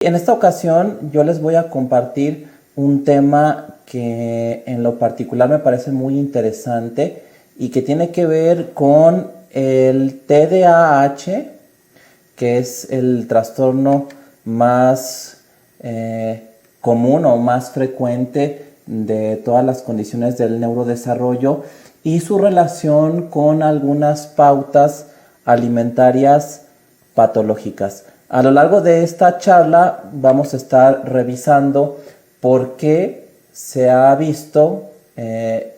En esta ocasión yo les voy a compartir un tema que en lo particular me parece muy interesante y que tiene que ver con el TDAH, que es el trastorno más común o más frecuente de todas las condiciones del neurodesarrollo y su relación con algunas pautas alimentarias patológicas. A lo largo de esta charla vamos a estar revisando por qué se ha visto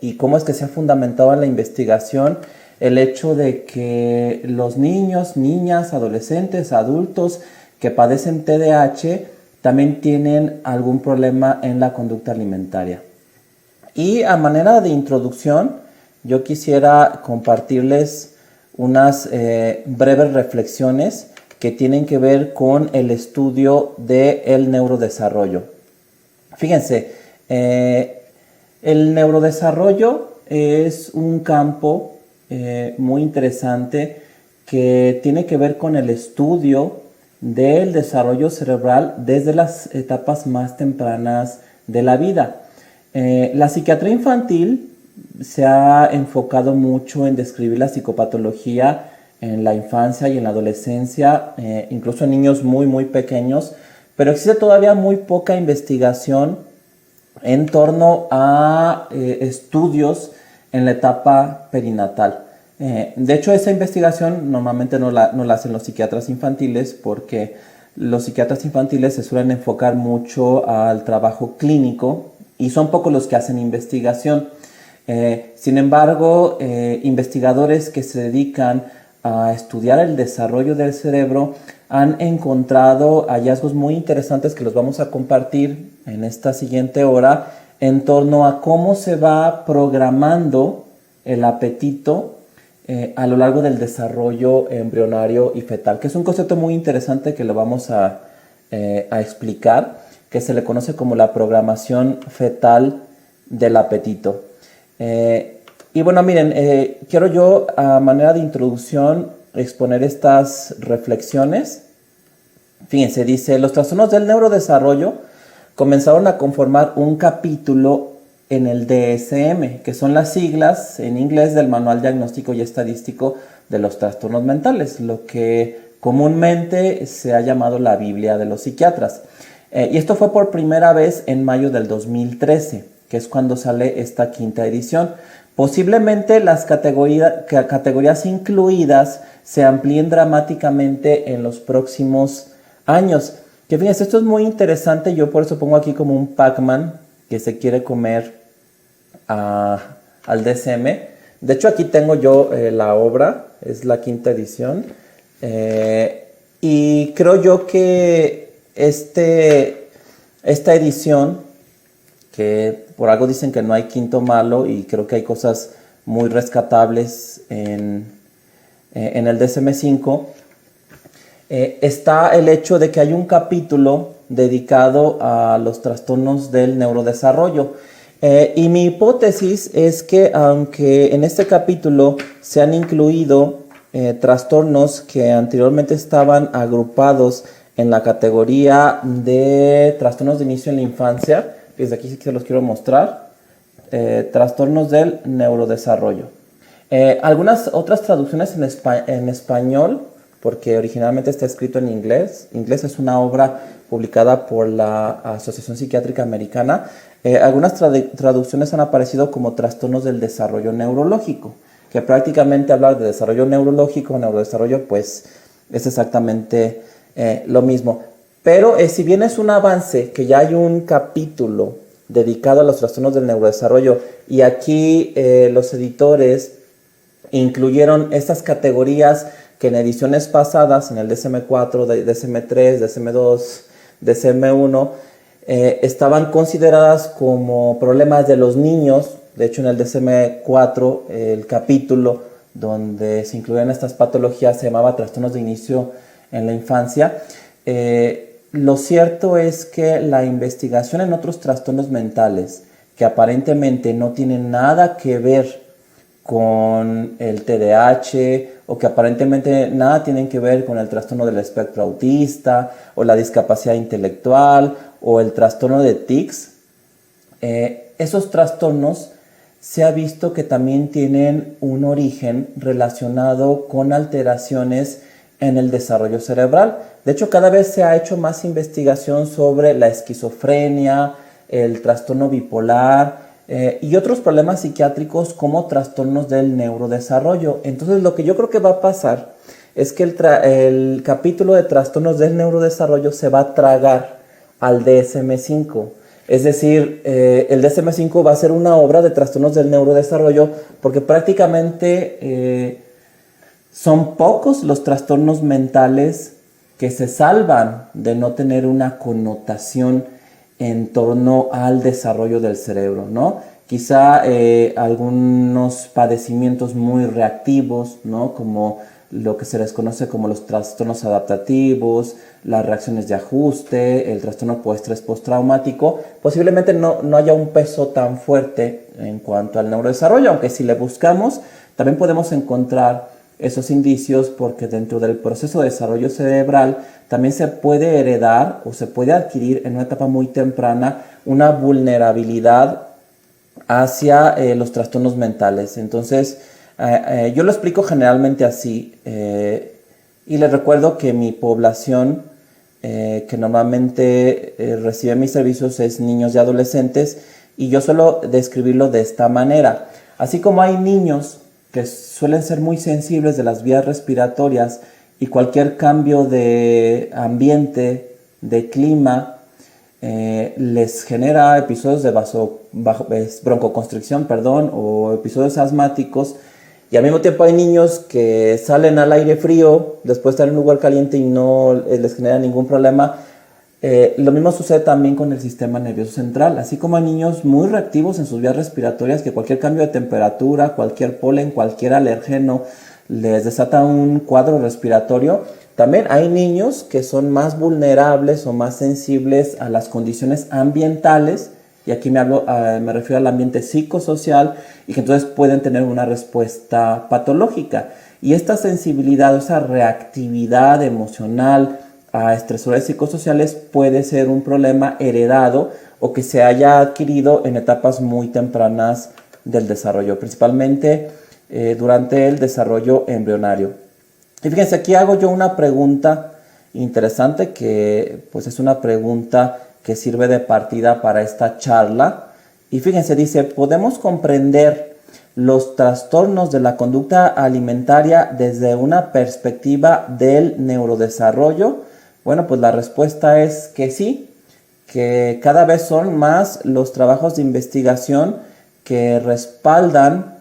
y cómo es que se ha fundamentado en la investigación el hecho de que los niños, niñas, adolescentes, adultos que padecen TDAH también tienen algún problema en la conducta alimentaria. Y a manera de introducción, yo quisiera compartirles unas breves reflexiones que tienen que ver con el estudio del neurodesarrollo. Fíjense, el neurodesarrollo es un campo muy interesante que tiene que ver con el estudio del desarrollo cerebral desde las etapas más tempranas de la vida. La psiquiatría infantil se ha enfocado mucho en describir la psicopatología en la infancia y en la adolescencia, incluso en niños muy pequeños, pero existe todavía muy poca investigación en torno a estudios en la etapa perinatal. De hecho, esa investigación normalmente no la hacen los psiquiatras infantiles porque los psiquiatras infantiles se suelen enfocar mucho al trabajo clínico y son pocos los que hacen investigación. Sin embargo, investigadores que se dedican a estudiar el desarrollo del cerebro han encontrado hallazgos muy interesantes que los vamos a compartir en esta siguiente hora en torno a cómo se va programando el apetito a lo largo del desarrollo embrionario y fetal, que es un concepto muy interesante que lo vamos a explicar, que se le conoce como la programación fetal del apetito. Y bueno, miren, quiero yo a manera de introducción exponer estas reflexiones. Fíjense, dice, los trastornos del neurodesarrollo comenzaron a conformar un capítulo en el DSM, que son las siglas en inglés del Manual Diagnóstico y Estadístico de los Trastornos Mentales, lo que comúnmente se ha llamado la Biblia de los psiquiatras. Y esto fue por primera vez en mayo del 2013, que es cuando sale esta quinta edición. Posiblemente las categorías incluidas se amplíen dramáticamente en los próximos años. Que fíjense, esto es muy interesante, yo por eso pongo aquí como un Pac-Man que se quiere comer al DSM. De hecho aquí tengo yo la obra, es la quinta edición. Y creo yo que esta edición, que por algo dicen que no hay quinto malo y creo que hay cosas muy rescatables en el DSM-5, está el hecho de que hay un capítulo dedicado a los trastornos del neurodesarrollo. Y mi hipótesis es que aunque en este capítulo se han incluido trastornos que anteriormente estaban agrupados en la categoría de trastornos de inicio en la infancia, desde aquí sí que se los quiero mostrar, trastornos del neurodesarrollo. Algunas otras traducciones en español, porque originalmente está escrito en inglés. Inglés es una obra publicada por la Asociación Psiquiátrica Americana. Algunas traducciones han aparecido como trastornos del desarrollo neurológico, que prácticamente hablar de desarrollo neurológico, neurodesarrollo, pues es exactamente lo mismo. Pero si bien es un avance que ya hay un capítulo dedicado a los trastornos del neurodesarrollo y aquí los editores incluyeron estas categorías que en ediciones pasadas, en el DSM-4, DSM-3, DSM-2, DSM-1, estaban consideradas como problemas de los niños. De hecho, en el DSM-4, el capítulo donde se incluían estas patologías se llamaba trastornos de inicio en la infancia. Lo cierto es que la investigación en otros trastornos mentales que aparentemente no tienen nada que ver con el TDAH o que aparentemente nada tienen que ver con el trastorno del espectro autista o la discapacidad intelectual o el trastorno de tics. Esos trastornos se ha visto que también tienen un origen relacionado con alteraciones en el desarrollo cerebral. De hecho, cada vez se ha hecho más investigación sobre la esquizofrenia, el trastorno bipolar y otros problemas psiquiátricos como trastornos del neurodesarrollo. Entonces, lo que yo creo que va a pasar es que el capítulo de trastornos del neurodesarrollo se va a tragar al DSM-5. Es decir, el DSM-5 va a ser una obra de trastornos del neurodesarrollo porque prácticamente son pocos los trastornos mentales que se salvan de no tener una connotación en torno al desarrollo del cerebro, ¿no? Quizá algunos padecimientos muy reactivos, ¿no? Como lo que se les conoce como los trastornos adaptativos, las reacciones de ajuste, el trastorno postestrés postraumático, posiblemente no haya un peso tan fuerte en cuanto al neurodesarrollo, aunque si le buscamos, también podemos encontrar esos indicios porque dentro del proceso de desarrollo cerebral también se puede heredar o se puede adquirir en una etapa muy temprana una vulnerabilidad hacia los trastornos mentales. Entonces, yo lo explico generalmente así y les recuerdo que mi población que normalmente recibe mis servicios es niños y adolescentes y yo suelo describirlo de esta manera. Así como hay niños que suelen ser muy sensibles de las vías respiratorias y cualquier cambio de ambiente, de clima, les genera episodios de broncoconstricción, o episodios asmáticos, y al mismo tiempo hay niños que salen al aire frío después de estar en un lugar caliente y no les genera ningún problema. Lo mismo sucede también con el sistema nervioso central, así como hay niños muy reactivos en sus vías respiratorias que cualquier cambio de temperatura, cualquier polen, cualquier alergeno les desata un cuadro respiratorio. También hay niños que son más vulnerables o más sensibles a las condiciones ambientales, y aquí me refiero al ambiente psicosocial, y que entonces pueden tener una respuesta patológica. Y esta sensibilidad, esa reactividad emocional a estresores psicosociales puede ser un problema heredado o que se haya adquirido en etapas muy tempranas del desarrollo, principalmente durante el desarrollo embrionario. Y fíjense, aquí hago yo una pregunta interesante que pues es una pregunta que sirve de partida para esta charla. Y fíjense, dice, ¿podemos comprender los trastornos de la conducta alimentaria desde una perspectiva del neurodesarrollo? Bueno, pues la respuesta es que sí, que cada vez son más los trabajos de investigación que respaldan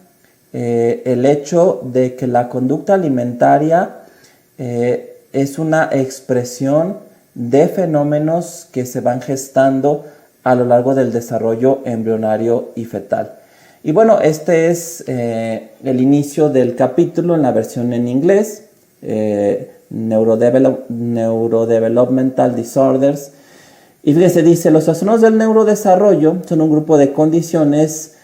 el hecho de que la conducta alimentaria es una expresión de fenómenos que se van gestando a lo largo del desarrollo embrionario y fetal. Y bueno, este es el inicio del capítulo en la versión en inglés, Neurodevelopmental Disorders. Y fíjense, dice, los trastornos del neurodesarrollo son un grupo de condiciones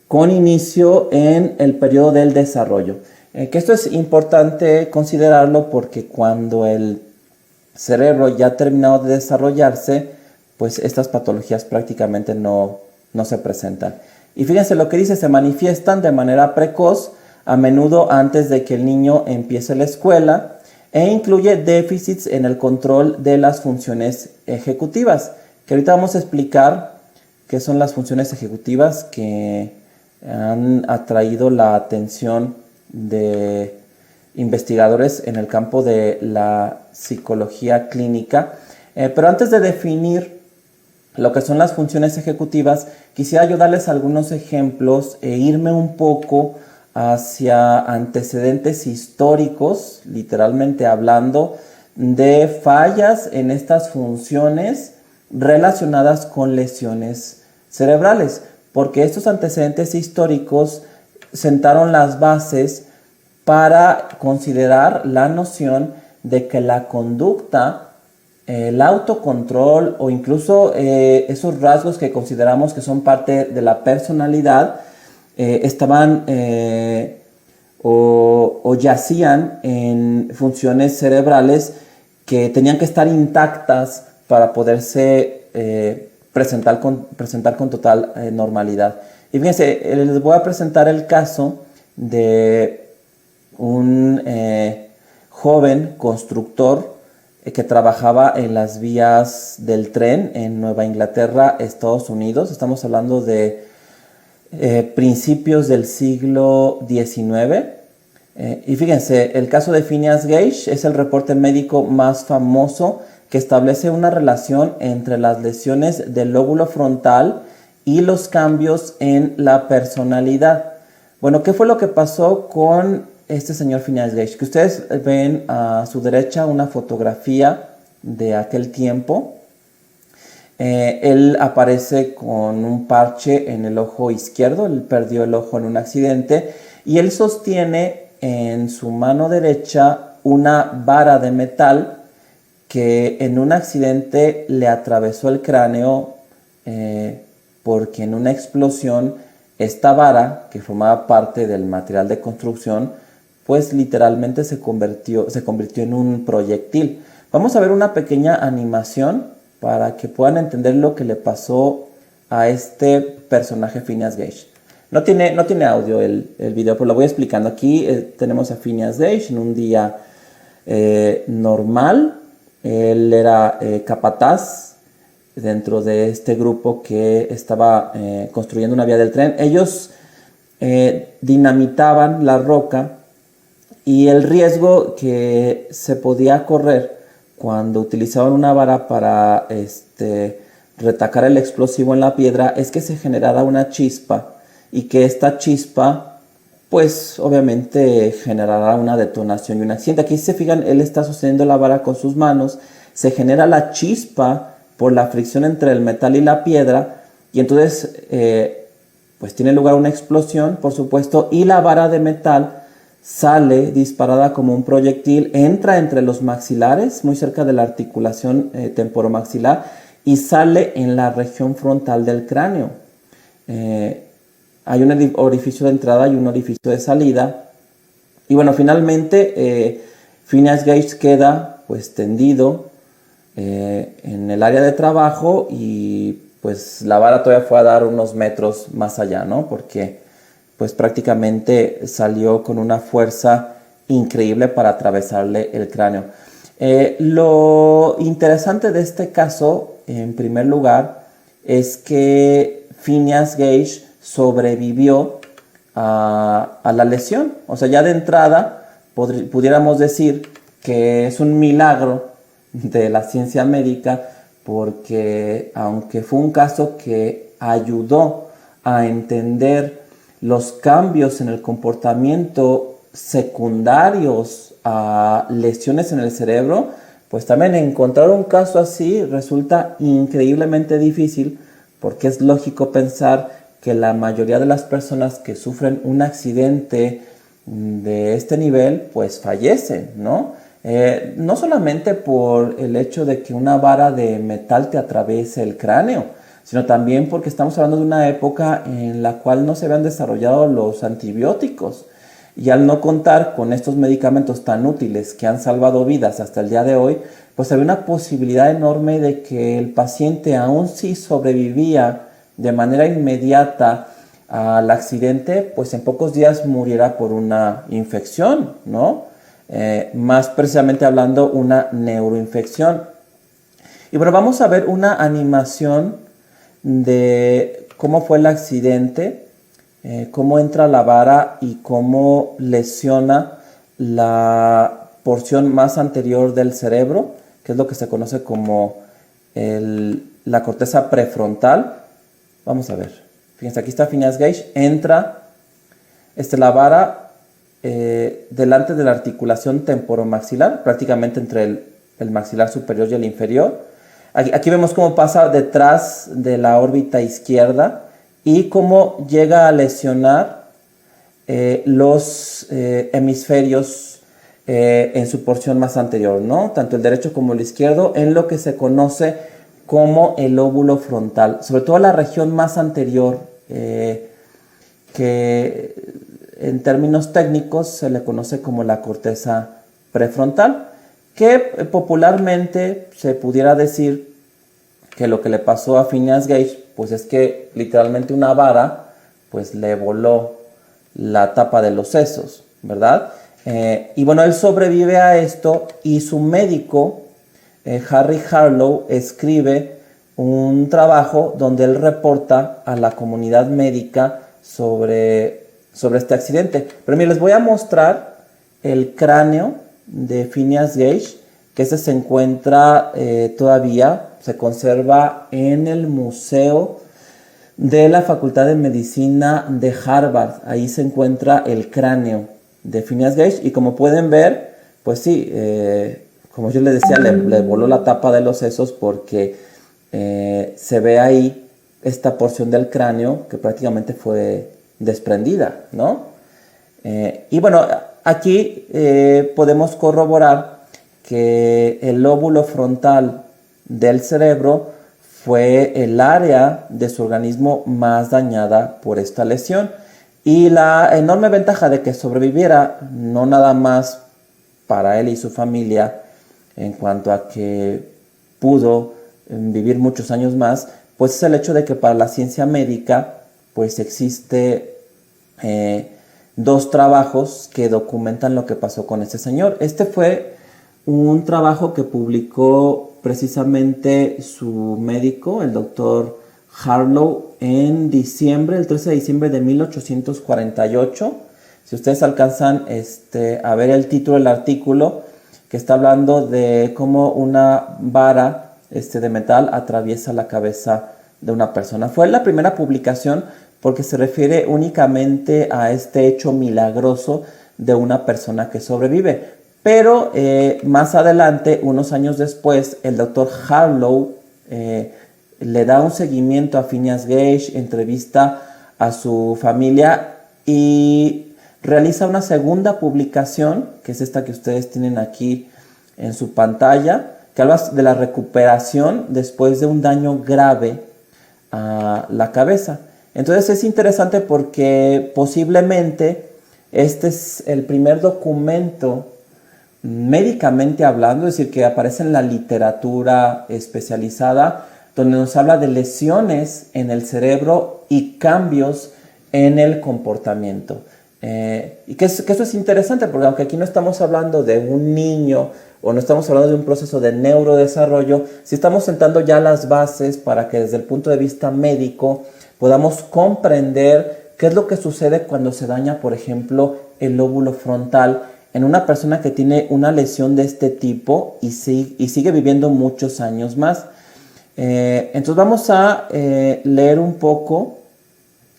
con inicio en el periodo del desarrollo. Que esto es importante considerarlo porque cuando el cerebro ya ha terminado de desarrollarse, pues estas patologías prácticamente no se presentan. Y fíjense lo que dice, se manifiestan de manera precoz, a menudo antes de que el niño empiece la escuela, e incluye déficits en el control de las funciones ejecutivas, que ahorita vamos a explicar qué son las funciones ejecutivas que han atraído la atención de investigadores en el campo de la psicología clínica. Pero antes de definir lo que son las funciones ejecutivas, quisiera yo darles algunos ejemplos e irme un poco hacia antecedentes históricos, literalmente hablando, de fallas en estas funciones relacionadas con lesiones cerebrales, porque estos antecedentes históricos sentaron las bases para considerar la noción de que la conducta, el autocontrol o incluso esos rasgos que consideramos que son parte de la personalidad estaban o yacían en funciones cerebrales que tenían que estar intactas para poderse presentar con total normalidad. Y fíjense, les voy a presentar el caso de un joven constructor que trabajaba en las vías del tren en Nueva Inglaterra, Estados Unidos. Estamos hablando de principios del siglo XIX. Y fíjense, el caso de Phineas Gage es el reporte médico más famoso que establece una relación entre las lesiones del lóbulo frontal y los cambios en la personalidad. Bueno, ¿qué fue lo que pasó con este señor Phineas Gage? Que ustedes ven a su derecha una fotografía de aquel tiempo. Él aparece con un parche en el ojo izquierdo. Él perdió el ojo en un accidente y él sostiene en su mano derecha una vara de metal que en un accidente le atravesó el cráneo porque en una explosión esta vara, que formaba parte del material de construcción, pues literalmente se convirtió en un proyectil. Vamos a ver una pequeña animación para que puedan entender lo que le pasó a este personaje Phineas Gage. No tiene audio el video, pero lo voy explicando. Aquí tenemos a Phineas Gage en un día normal. Él era capataz dentro de este grupo que estaba construyendo una vía del tren. Ellos dinamitaban la roca y el riesgo que se podía correr cuando utilizaban una vara para retacar el explosivo en la piedra es que se generara una chispa y que esta chispa pues obviamente generará una detonación y un accidente. Aquí si se fijan, él está sosteniendo la vara con sus manos, se genera la chispa por la fricción entre el metal y la piedra y entonces pues tiene lugar una explosión, por supuesto, y la vara de metal sale disparada como un proyectil, entra entre los maxilares, muy cerca de la articulación temporomaxilar, y sale en la región frontal del cráneo. Hay un orificio de entrada y un orificio de salida. Y bueno, finalmente Phineas Gage queda pues tendido en el área de trabajo y pues la vara todavía fue a dar unos metros más allá, ¿no? Porque pues prácticamente salió con una fuerza increíble para atravesarle el cráneo. Lo interesante de este caso, en primer lugar, es que Phineas Gage sobrevivió a la lesión. O sea, ya de entrada pudiéramos decir que es un milagro de la ciencia médica porque aunque fue un caso que ayudó a entender los cambios en el comportamiento secundarios a lesiones en el cerebro, pues también encontrar un caso así resulta increíblemente difícil porque es lógico pensar que la mayoría de las personas que sufren un accidente de este nivel pues fallecen, ¿no? No solamente por el hecho de que una vara de metal te atraviese el cráneo, sino también porque estamos hablando de una época en la cual no se habían desarrollado los antibióticos. Y al no contar con estos medicamentos tan útiles que han salvado vidas hasta el día de hoy, pues había una posibilidad enorme de que el paciente, aun si sobrevivía de manera inmediata al accidente, pues en pocos días muriera por una infección, ¿no? Más precisamente hablando, una neuroinfección. Y bueno, vamos a ver una animación de cómo fue el accidente, cómo entra la vara y cómo lesiona la porción más anterior del cerebro, que es lo que se conoce como la corteza prefrontal. Vamos a ver. Fíjense, aquí está Phineas Gage. Entra la vara delante de la articulación temporomaxilar, prácticamente entre el maxilar superior y el inferior. Aquí vemos cómo pasa detrás de la órbita izquierda y cómo llega a lesionar los hemisferios en su porción más anterior, ¿no? Tanto el derecho como el izquierdo, en lo que se conoce como el lóbulo frontal, sobre todo la región más anterior. que en términos técnicos se le conoce como la corteza prefrontal, que popularmente se pudiera decir que lo que le pasó a Phineas Gage pues es que literalmente una vara pues le voló la tapa de los sesos, ¿verdad? Y bueno, él sobrevive a esto y su médico, Harry Harlow, escribe un trabajo donde él reporta a la comunidad médica sobre este accidente. Pero miren, les voy a mostrar el cráneo de Phineas Gage, que ese se encuentra todavía, se conserva en el Museo de la Facultad de Medicina de Harvard. Ahí se encuentra el cráneo de Phineas Gage y como pueden ver, pues sí, como yo les decía, le voló la tapa de los sesos porque se ve ahí esta porción del cráneo que prácticamente fue desprendida, ¿no? Y bueno, aquí podemos corroborar que el lóbulo frontal del cerebro fue el área de su organismo más dañada por esta lesión. Y la enorme ventaja de que sobreviviera, no nada más para él y su familia, en cuanto a que pudo vivir muchos años más, pues es el hecho de que para la ciencia médica, pues existe dos trabajos que documentan lo que pasó con ese señor. Este fue un trabajo que publicó precisamente su médico, el doctor Harlow, en diciembre, el 13 de diciembre de 1848. Si ustedes alcanzan a ver el título del artículo, que está hablando de cómo una vara de metal atraviesa la cabeza de una persona. Fue la primera publicación porque se refiere únicamente a este hecho milagroso de una persona que sobrevive. Pero más adelante, unos años después, el doctor Harlow le da un seguimiento a Phineas Gage, entrevista a su familia y realiza una segunda publicación, que es esta que ustedes tienen aquí en su pantalla, que habla de la recuperación después de un daño grave a la cabeza. Entonces es interesante porque posiblemente este es el primer documento médicamente hablando, es decir, que aparece en la literatura especializada, donde nos habla de lesiones en el cerebro y cambios en el comportamiento. Y que eso es interesante, porque aunque aquí no estamos hablando de un niño o no estamos hablando de un proceso de neurodesarrollo, sí estamos sentando ya las bases para que desde el punto de vista médico podamos comprender qué es lo que sucede cuando se daña, por ejemplo, el lóbulo frontal en una persona que tiene una lesión de este tipo y sigue viviendo muchos años más. Entonces vamos a leer un poco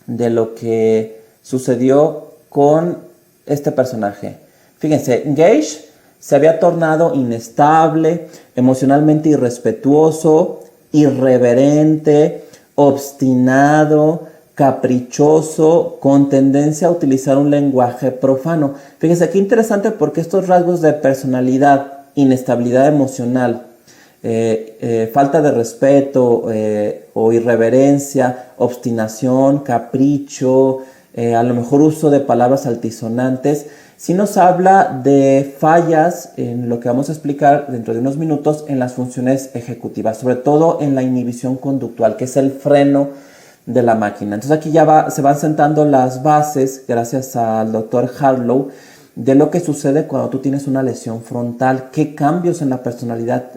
de lo que sucedió con este personaje. Fíjense, Gage se había tornado inestable, emocionalmente irrespetuoso, irreverente, obstinado, caprichoso, con tendencia a utilizar un lenguaje profano. Fíjense qué interesante, porque estos rasgos de personalidad, inestabilidad emocional, falta de respeto o irreverencia, obstinación, capricho, a lo mejor uso de palabras altisonantes, sí nos habla de fallas en lo que vamos a explicar dentro de unos minutos en las funciones ejecutivas, sobre todo en la inhibición conductual, que es el freno de la máquina. Entonces aquí ya se van sentando las bases, gracias al doctor Harlow, de lo que sucede cuando tú tienes una lesión frontal, qué cambios en la personalidad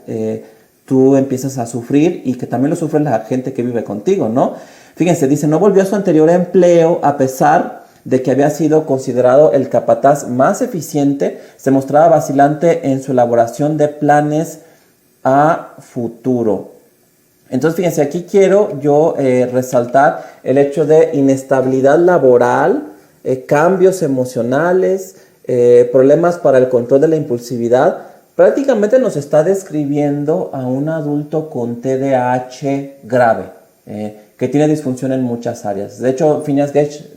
tú empiezas a sufrir y que también lo sufre la gente que vive contigo, ¿no? Fíjense, dice, no volvió a su anterior empleo a pesar de que había sido considerado el capataz más eficiente, se mostraba vacilante en su elaboración de planes a futuro. Entonces, fíjense, aquí quiero yo resaltar el hecho de inestabilidad laboral, cambios emocionales, problemas para el control de la impulsividad. Prácticamente nos está describiendo a un adulto con TDAH grave, que tiene disfunción en muchas áreas. De hecho, Phineas Gage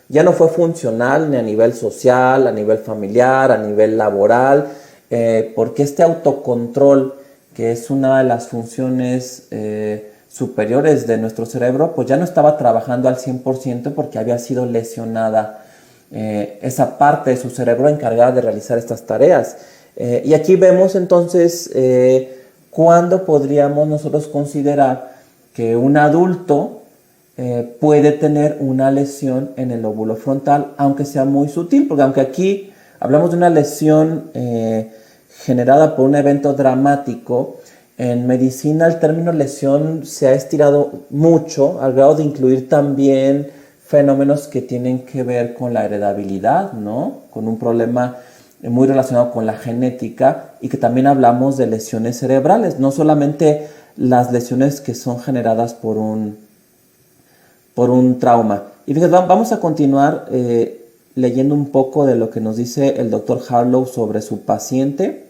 ya no fue funcional ni a nivel social, a nivel familiar, a nivel laboral, porque este autocontrol, que es una de las funciones superiores de nuestro cerebro, pues ya no estaba trabajando al 100% porque había sido lesionada esa parte de su cerebro encargada de realizar estas tareas. Y aquí vemos entonces cuándo podríamos nosotros considerar que un adulto puede tener una lesión en el lóbulo frontal, aunque sea muy sutil, porque aunque aquí hablamos de una lesión generada por un evento dramático, en medicina el término lesión se ha estirado mucho al grado de incluir también fenómenos que tienen que ver con la heredabilidad, ¿no? Con un problema muy relacionado con la genética, y que también hablamos de lesiones cerebrales, no solamente las lesiones que son generadas por un trauma. Y fíjate, vamos a continuar leyendo un poco de lo que nos dice el doctor Harlow sobre su paciente.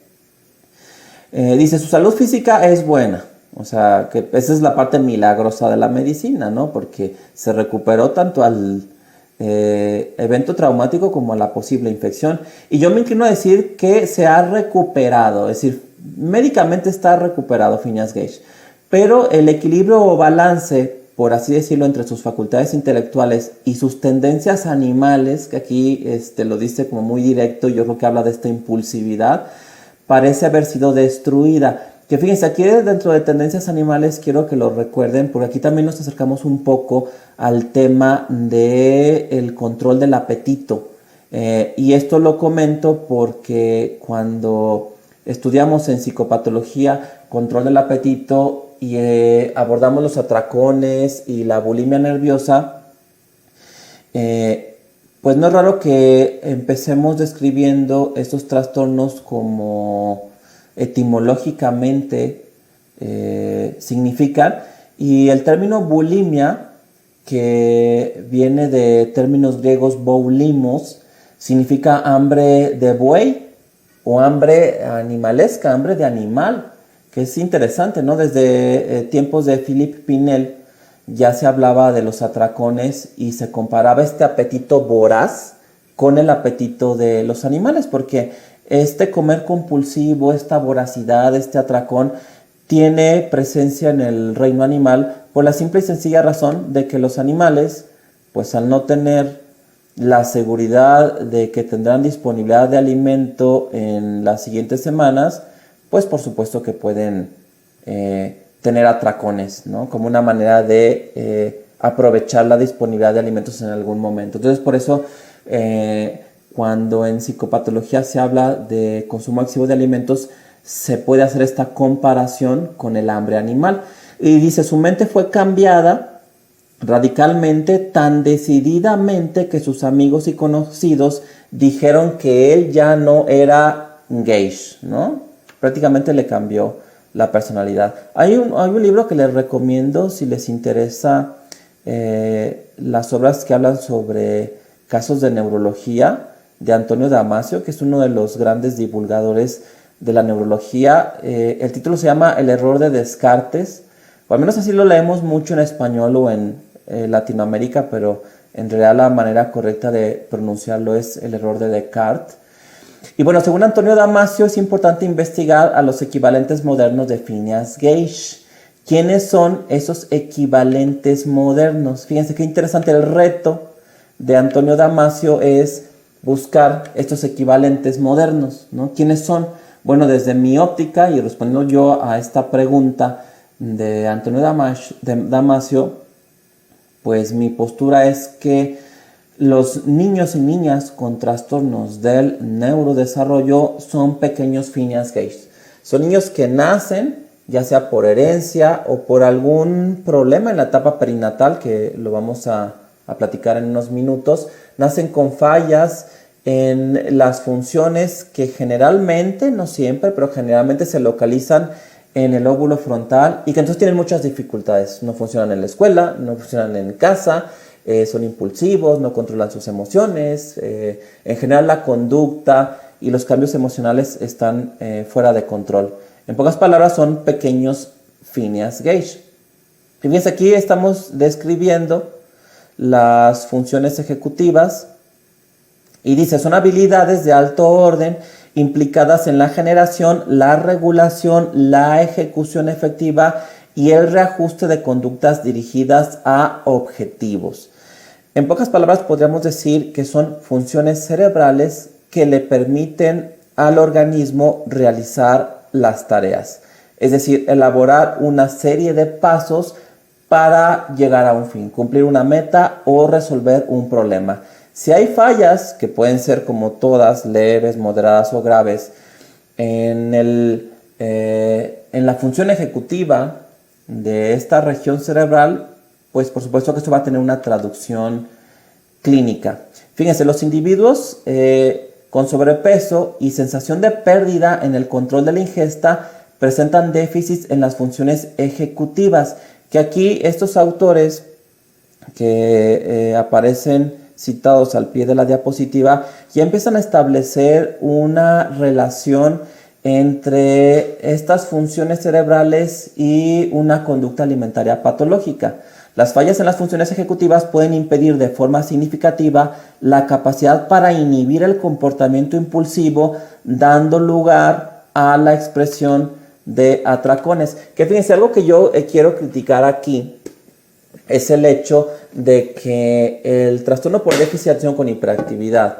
Dice, su salud física es buena, o sea, que esa es la parte milagrosa de la medicina, ¿no? Porque se recuperó tanto al evento traumático como a la posible infección. Y yo me inclino a decir que se ha recuperado, es decir, médicamente está recuperado Phineas Gage, pero el equilibrio o balance, por así decirlo, entre sus facultades intelectuales y sus tendencias animales, que aquí lo dice como muy directo, yo creo que habla de esta impulsividad, parece haber sido destruida. Que fíjense, aquí dentro de tendencias animales quiero que lo recuerden, porque aquí también nos acercamos un poco al tema del control del apetito. Y esto lo comento porque cuando estudiamos en psicopatología control del apetito y abordamos los atracones y la bulimia nerviosa, pues no es raro que empecemos describiendo estos trastornos como etimológicamente significan, y el término bulimia, que viene de términos griegos boulimos, significa hambre de buey o hambre animalesca, hambre de animal, que es interesante, ¿no? Desde tiempos de Philippe Pinel ya se hablaba de los atracones y se comparaba este apetito voraz con el apetito de los animales, porque este comer compulsivo, esta voracidad, este atracón, tiene presencia en el reino animal por la simple y sencilla razón de que los animales, pues al no tener la seguridad de que tendrán disponibilidad de alimento en las siguientes semanas, pues por supuesto que pueden tener atracones, ¿no? Como una manera de aprovechar la disponibilidad de alimentos en algún momento. Entonces, por eso, cuando en psicopatología se habla de consumo excesivo de alimentos, se puede hacer esta comparación con el hambre animal. Y dice, su mente fue cambiada radicalmente, tan decididamente que sus amigos y conocidos dijeron que él ya no era Gage, ¿no? Prácticamente le cambió la personalidad. Hay un libro que les recomiendo si les interesa las obras que hablan sobre casos de neurología, de Antonio Damasio, que es uno de los grandes divulgadores de la neurología. El título se llama El error de Descartes, o al menos así lo leemos mucho en español o en Latinoamérica, pero en realidad la manera correcta de pronunciarlo es el error de Descartes. Y bueno, según Antonio Damasio, es importante investigar a los equivalentes modernos de Phineas Gage. ¿Quiénes son esos equivalentes modernos? Fíjense qué interesante. El reto de Antonio Damasio es buscar estos equivalentes modernos, ¿no? ¿Quiénes son? Bueno, desde mi óptica, y respondiendo yo a esta pregunta de Antonio Damasio, pues mi postura es que los niños y niñas con trastornos del neurodesarrollo son pequeños Phineas Gage. Son niños que nacen, ya sea por herencia o por algún problema en la etapa perinatal, que lo vamos a platicar en unos minutos, nacen con fallas en las funciones que generalmente, no siempre, pero generalmente se localizan en el lóbulo frontal y que entonces tienen muchas dificultades. No funcionan en la escuela, no funcionan en casa, son impulsivos, no controlan sus emociones, en general la conducta y los cambios emocionales están fuera de control. En pocas palabras, son pequeños Phineas Gage. Y fíjense, aquí estamos describiendo las funciones ejecutivas y dice, son habilidades de alto orden implicadas en la generación, la regulación, la ejecución efectiva y el reajuste de conductas dirigidas a objetivos. En pocas palabras, podríamos decir que son funciones cerebrales que le permiten al organismo realizar las tareas, es decir, elaborar una serie de pasos para llegar a un fin, cumplir una meta o resolver un problema. Si hay fallas, que pueden ser como todas, leves, moderadas o graves, en la función ejecutiva de esta región cerebral, pues por supuesto que esto va a tener una traducción clínica. Fíjense, los individuos con sobrepeso y sensación de pérdida en el control de la ingesta presentan déficits en las funciones ejecutivas, que aquí estos autores que aparecen citados al pie de la diapositiva ya empiezan a establecer una relación entre estas funciones cerebrales y una conducta alimentaria patológica. Las fallas en las funciones ejecutivas pueden impedir de forma significativa la capacidad para inhibir el comportamiento impulsivo, dando lugar a la expresión de atracones. Que fíjense, algo que yo quiero criticar aquí es el hecho de que el trastorno por déficit de atención con hiperactividad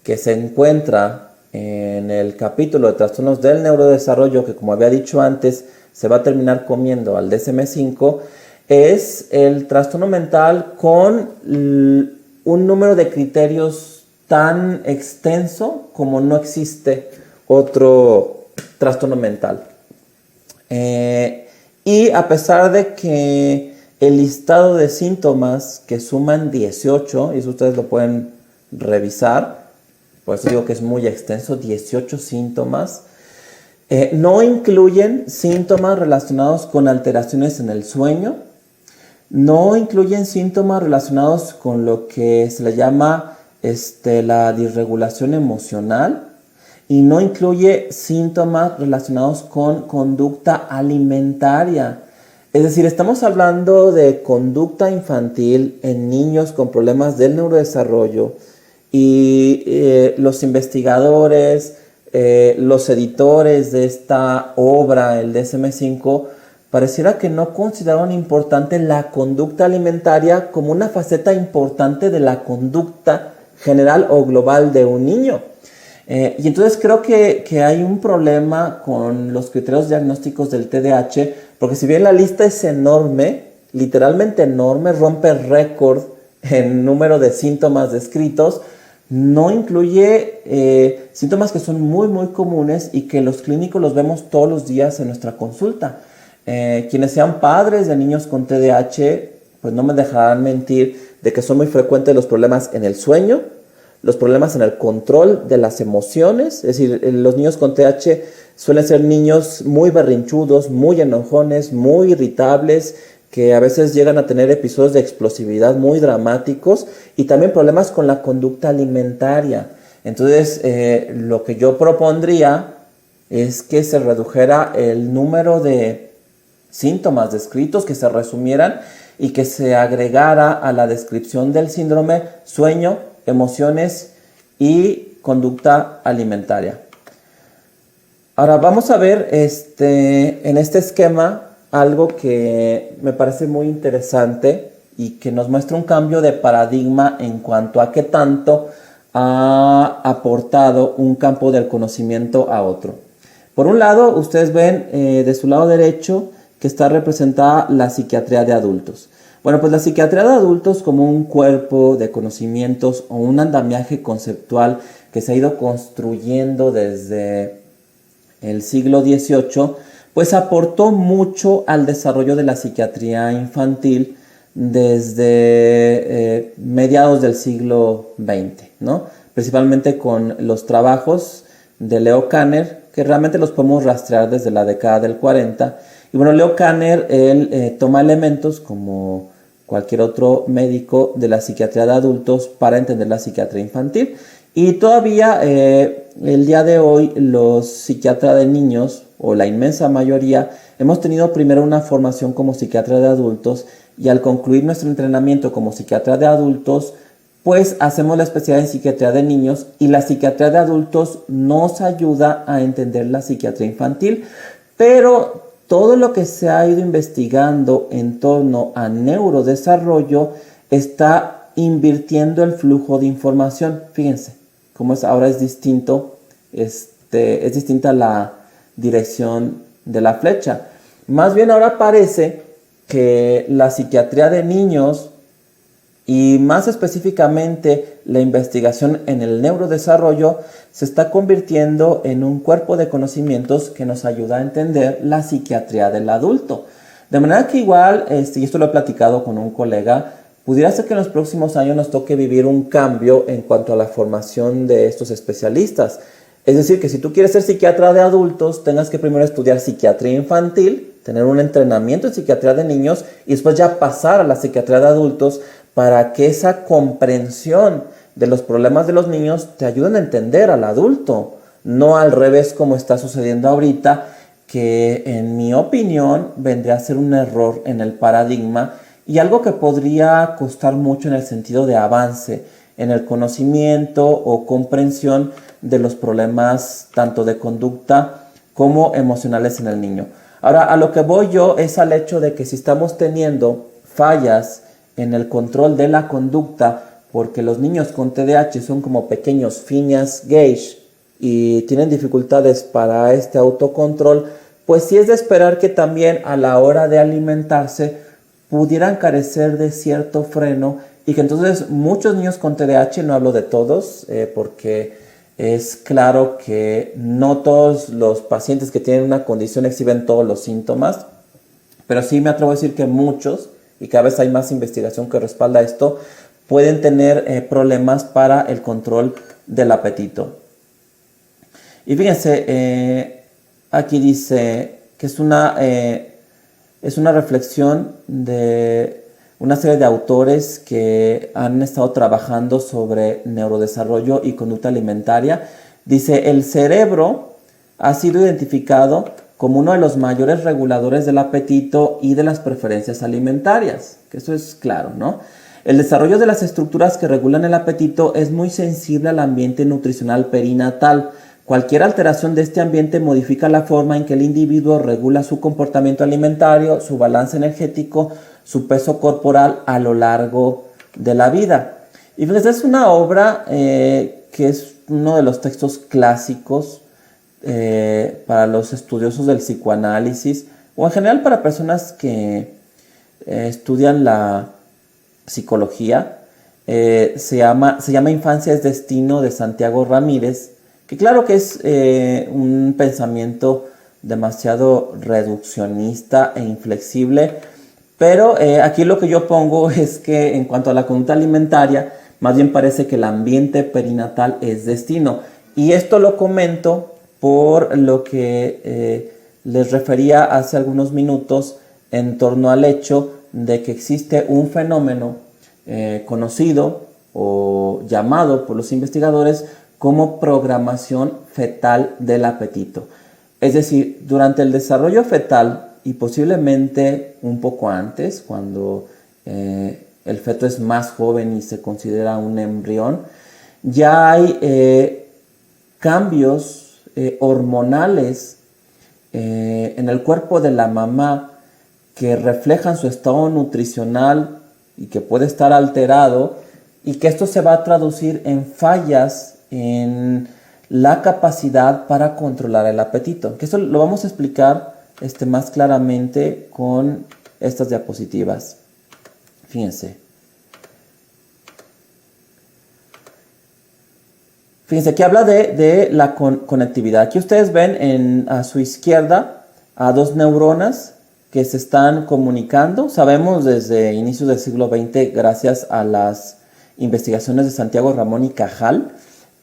que se encuentra en el capítulo de trastornos del neurodesarrollo, que como había dicho antes, se va a terminar comiendo al DSM-5, es el trastorno mental con un número de criterios tan extenso como no existe otro trastorno mental. Y a pesar de que el listado de síntomas que suman 18, y eso ustedes lo pueden revisar, por eso digo que es muy extenso, 18 síntomas, no incluyen síntomas relacionados con alteraciones en el sueño, no incluyen síntomas relacionados con lo que se le llama la disregulación emocional, y no incluye síntomas relacionados con conducta alimentaria. Es decir, estamos hablando de conducta infantil en niños con problemas del neurodesarrollo y los investigadores, los editores de esta obra, el DSM-5, pareciera que no consideraron importante la conducta alimentaria como una faceta importante de la conducta general o global de un niño. Y entonces creo que hay un problema con los criterios diagnósticos del TDAH, porque si bien la lista es enorme, literalmente enorme, rompe récord en número de síntomas descritos, no incluye síntomas que son muy muy comunes y que los clínicos los vemos todos los días en nuestra consulta. Quienes sean padres de niños con TDAH, pues no me dejarán mentir de que son muy frecuentes los problemas en el sueño, los problemas en el control de las emociones. Es decir, los niños con TDAH suelen ser niños muy berrinchudos, muy enojones, muy irritables, que a veces llegan a tener episodios de explosividad muy dramáticos, y también problemas con la conducta alimentaria. Entonces, lo que yo propondría es que se redujera el número de síntomas descritos, que se resumieran y que se agregara a la descripción del síndrome sueño, emociones y conducta alimentaria. Ahora vamos a ver en este esquema algo que me parece muy interesante y que nos muestra un cambio de paradigma en cuanto a qué tanto ha aportado un campo del conocimiento a otro. Por un lado, ustedes ven de su lado derecho que está representada la psiquiatría de adultos. Bueno, pues la psiquiatría de adultos, como un cuerpo de conocimientos o un andamiaje conceptual que se ha ido construyendo desde el siglo XVIII, pues aportó mucho al desarrollo de la psiquiatría infantil desde mediados del siglo XX, ¿no? Principalmente con los trabajos de Leo Kanner, que realmente los podemos rastrear desde la década del 40. Y bueno, Leo Kanner, él toma elementos como cualquier otro médico de la psiquiatría de adultos para entender la psiquiatría infantil. Y todavía el día de hoy los psiquiatras de niños, o la inmensa mayoría, hemos tenido primero una formación como psiquiatra de adultos, y al concluir nuestro entrenamiento como psiquiatra de adultos, pues hacemos la especialidad en psiquiatría de niños, y la psiquiatría de adultos nos ayuda a entender la psiquiatría infantil, pero todo lo que se ha ido investigando en torno a neurodesarrollo está invirtiendo el flujo de información. Fíjense cómo ahora es distinto, es distinta la dirección de la flecha. Más bien ahora parece que la psiquiatría de niños y más específicamente la investigación en el neurodesarrollo se está convirtiendo en un cuerpo de conocimientos que nos ayuda a entender la psiquiatría del adulto. De manera que igual, y esto lo he platicado con un colega, pudiera ser que en los próximos años nos toque vivir un cambio en cuanto a la formación de estos especialistas. Es decir, que si tú quieres ser psiquiatra de adultos, tengas que primero estudiar psiquiatría infantil, tener un entrenamiento en psiquiatría de niños y después ya pasar a la psiquiatría de adultos para que esa comprensión de los problemas de los niños te ayuden a entender al adulto, no al revés como está sucediendo ahorita, que en mi opinión vendría a ser un error en el paradigma y algo que podría costar mucho en el sentido de avance, en el conocimiento o comprensión de los problemas tanto de conducta como emocionales en el niño. Ahora, a lo que voy yo es al hecho de que si estamos teniendo fallas en el control de la conducta, porque los niños con TDAH son como pequeños Phineas Gage y tienen dificultades para este autocontrol, pues sí es de esperar que también a la hora de alimentarse pudieran carecer de cierto freno y que entonces muchos niños con TDAH, no hablo de todos, porque es claro que no todos los pacientes que tienen una condición exhiben todos los síntomas, pero sí me atrevo a decir que muchos, y cada vez hay más investigación que respalda esto, pueden tener problemas para el control del apetito. Y fíjense, aquí dice que es una reflexión de una serie de autores que han estado trabajando sobre neurodesarrollo y conducta alimentaria. Dice, el cerebro ha sido identificado como uno de los mayores reguladores del apetito y de las preferencias alimentarias, que eso es claro, ¿no? El desarrollo de las estructuras que regulan el apetito es muy sensible al ambiente nutricional perinatal. Cualquier alteración de este ambiente modifica la forma en que el individuo regula su comportamiento alimentario, su balance energético, su peso corporal a lo largo de la vida. Y pues es una obra que es uno de los textos clásicos para los estudiosos del psicoanálisis o en general para personas que estudian la psicología. Se llama Infancia es Destino, de Santiago Ramírez, que claro que es un pensamiento demasiado reduccionista e inflexible, pero aquí lo que yo pongo es que en cuanto a la conducta alimentaria, más bien parece que el ambiente perinatal es destino. Y esto lo comento por lo que les refería hace algunos minutos en torno al hecho de que existe un fenómeno conocido o llamado por los investigadores como programación fetal del apetito. Es decir, durante el desarrollo fetal y posiblemente un poco antes, cuando el feto es más joven y se considera un embrión, ya hay cambios hormonales en el cuerpo de la mamá que reflejan su estado nutricional y que puede estar alterado y que esto se va a traducir en fallas en la capacidad para controlar el apetito. Que esto lo vamos a explicar más claramente con estas diapositivas. Fíjense. Fíjense que habla de la conectividad. Aquí ustedes ven a su izquierda a dos neuronas que se están comunicando. Sabemos desde inicios del siglo XX, gracias a las investigaciones de Santiago Ramón y Cajal,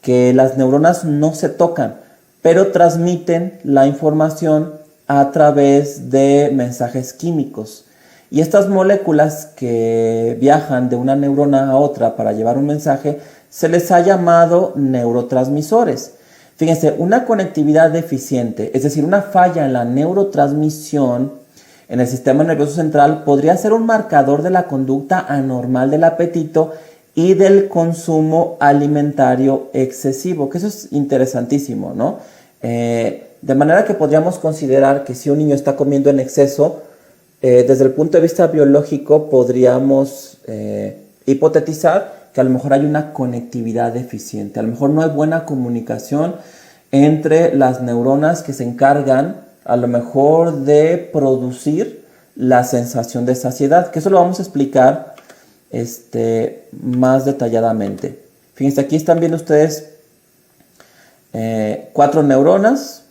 que las neuronas no se tocan, pero transmiten la información a través de mensajes químicos. Y estas moléculas que viajan de una neurona a otra para llevar un mensaje, se les ha llamado neurotransmisores. Fíjense, una conectividad deficiente, es decir, una falla en la neurotransmisión en el sistema nervioso central podría ser un marcador de la conducta anormal del apetito y del consumo alimentario excesivo, que eso es interesantísimo, ¿no? De manera que podríamos considerar que si un niño está comiendo en exceso, desde el punto de vista biológico podríamos hipotetizar que a lo mejor hay una conectividad deficiente, a lo mejor no hay buena comunicación entre las neuronas que se encargan a lo mejor de producir la sensación de saciedad, que eso lo vamos a explicar más detalladamente. Fíjense, aquí están viendo ustedes 4 neuronas,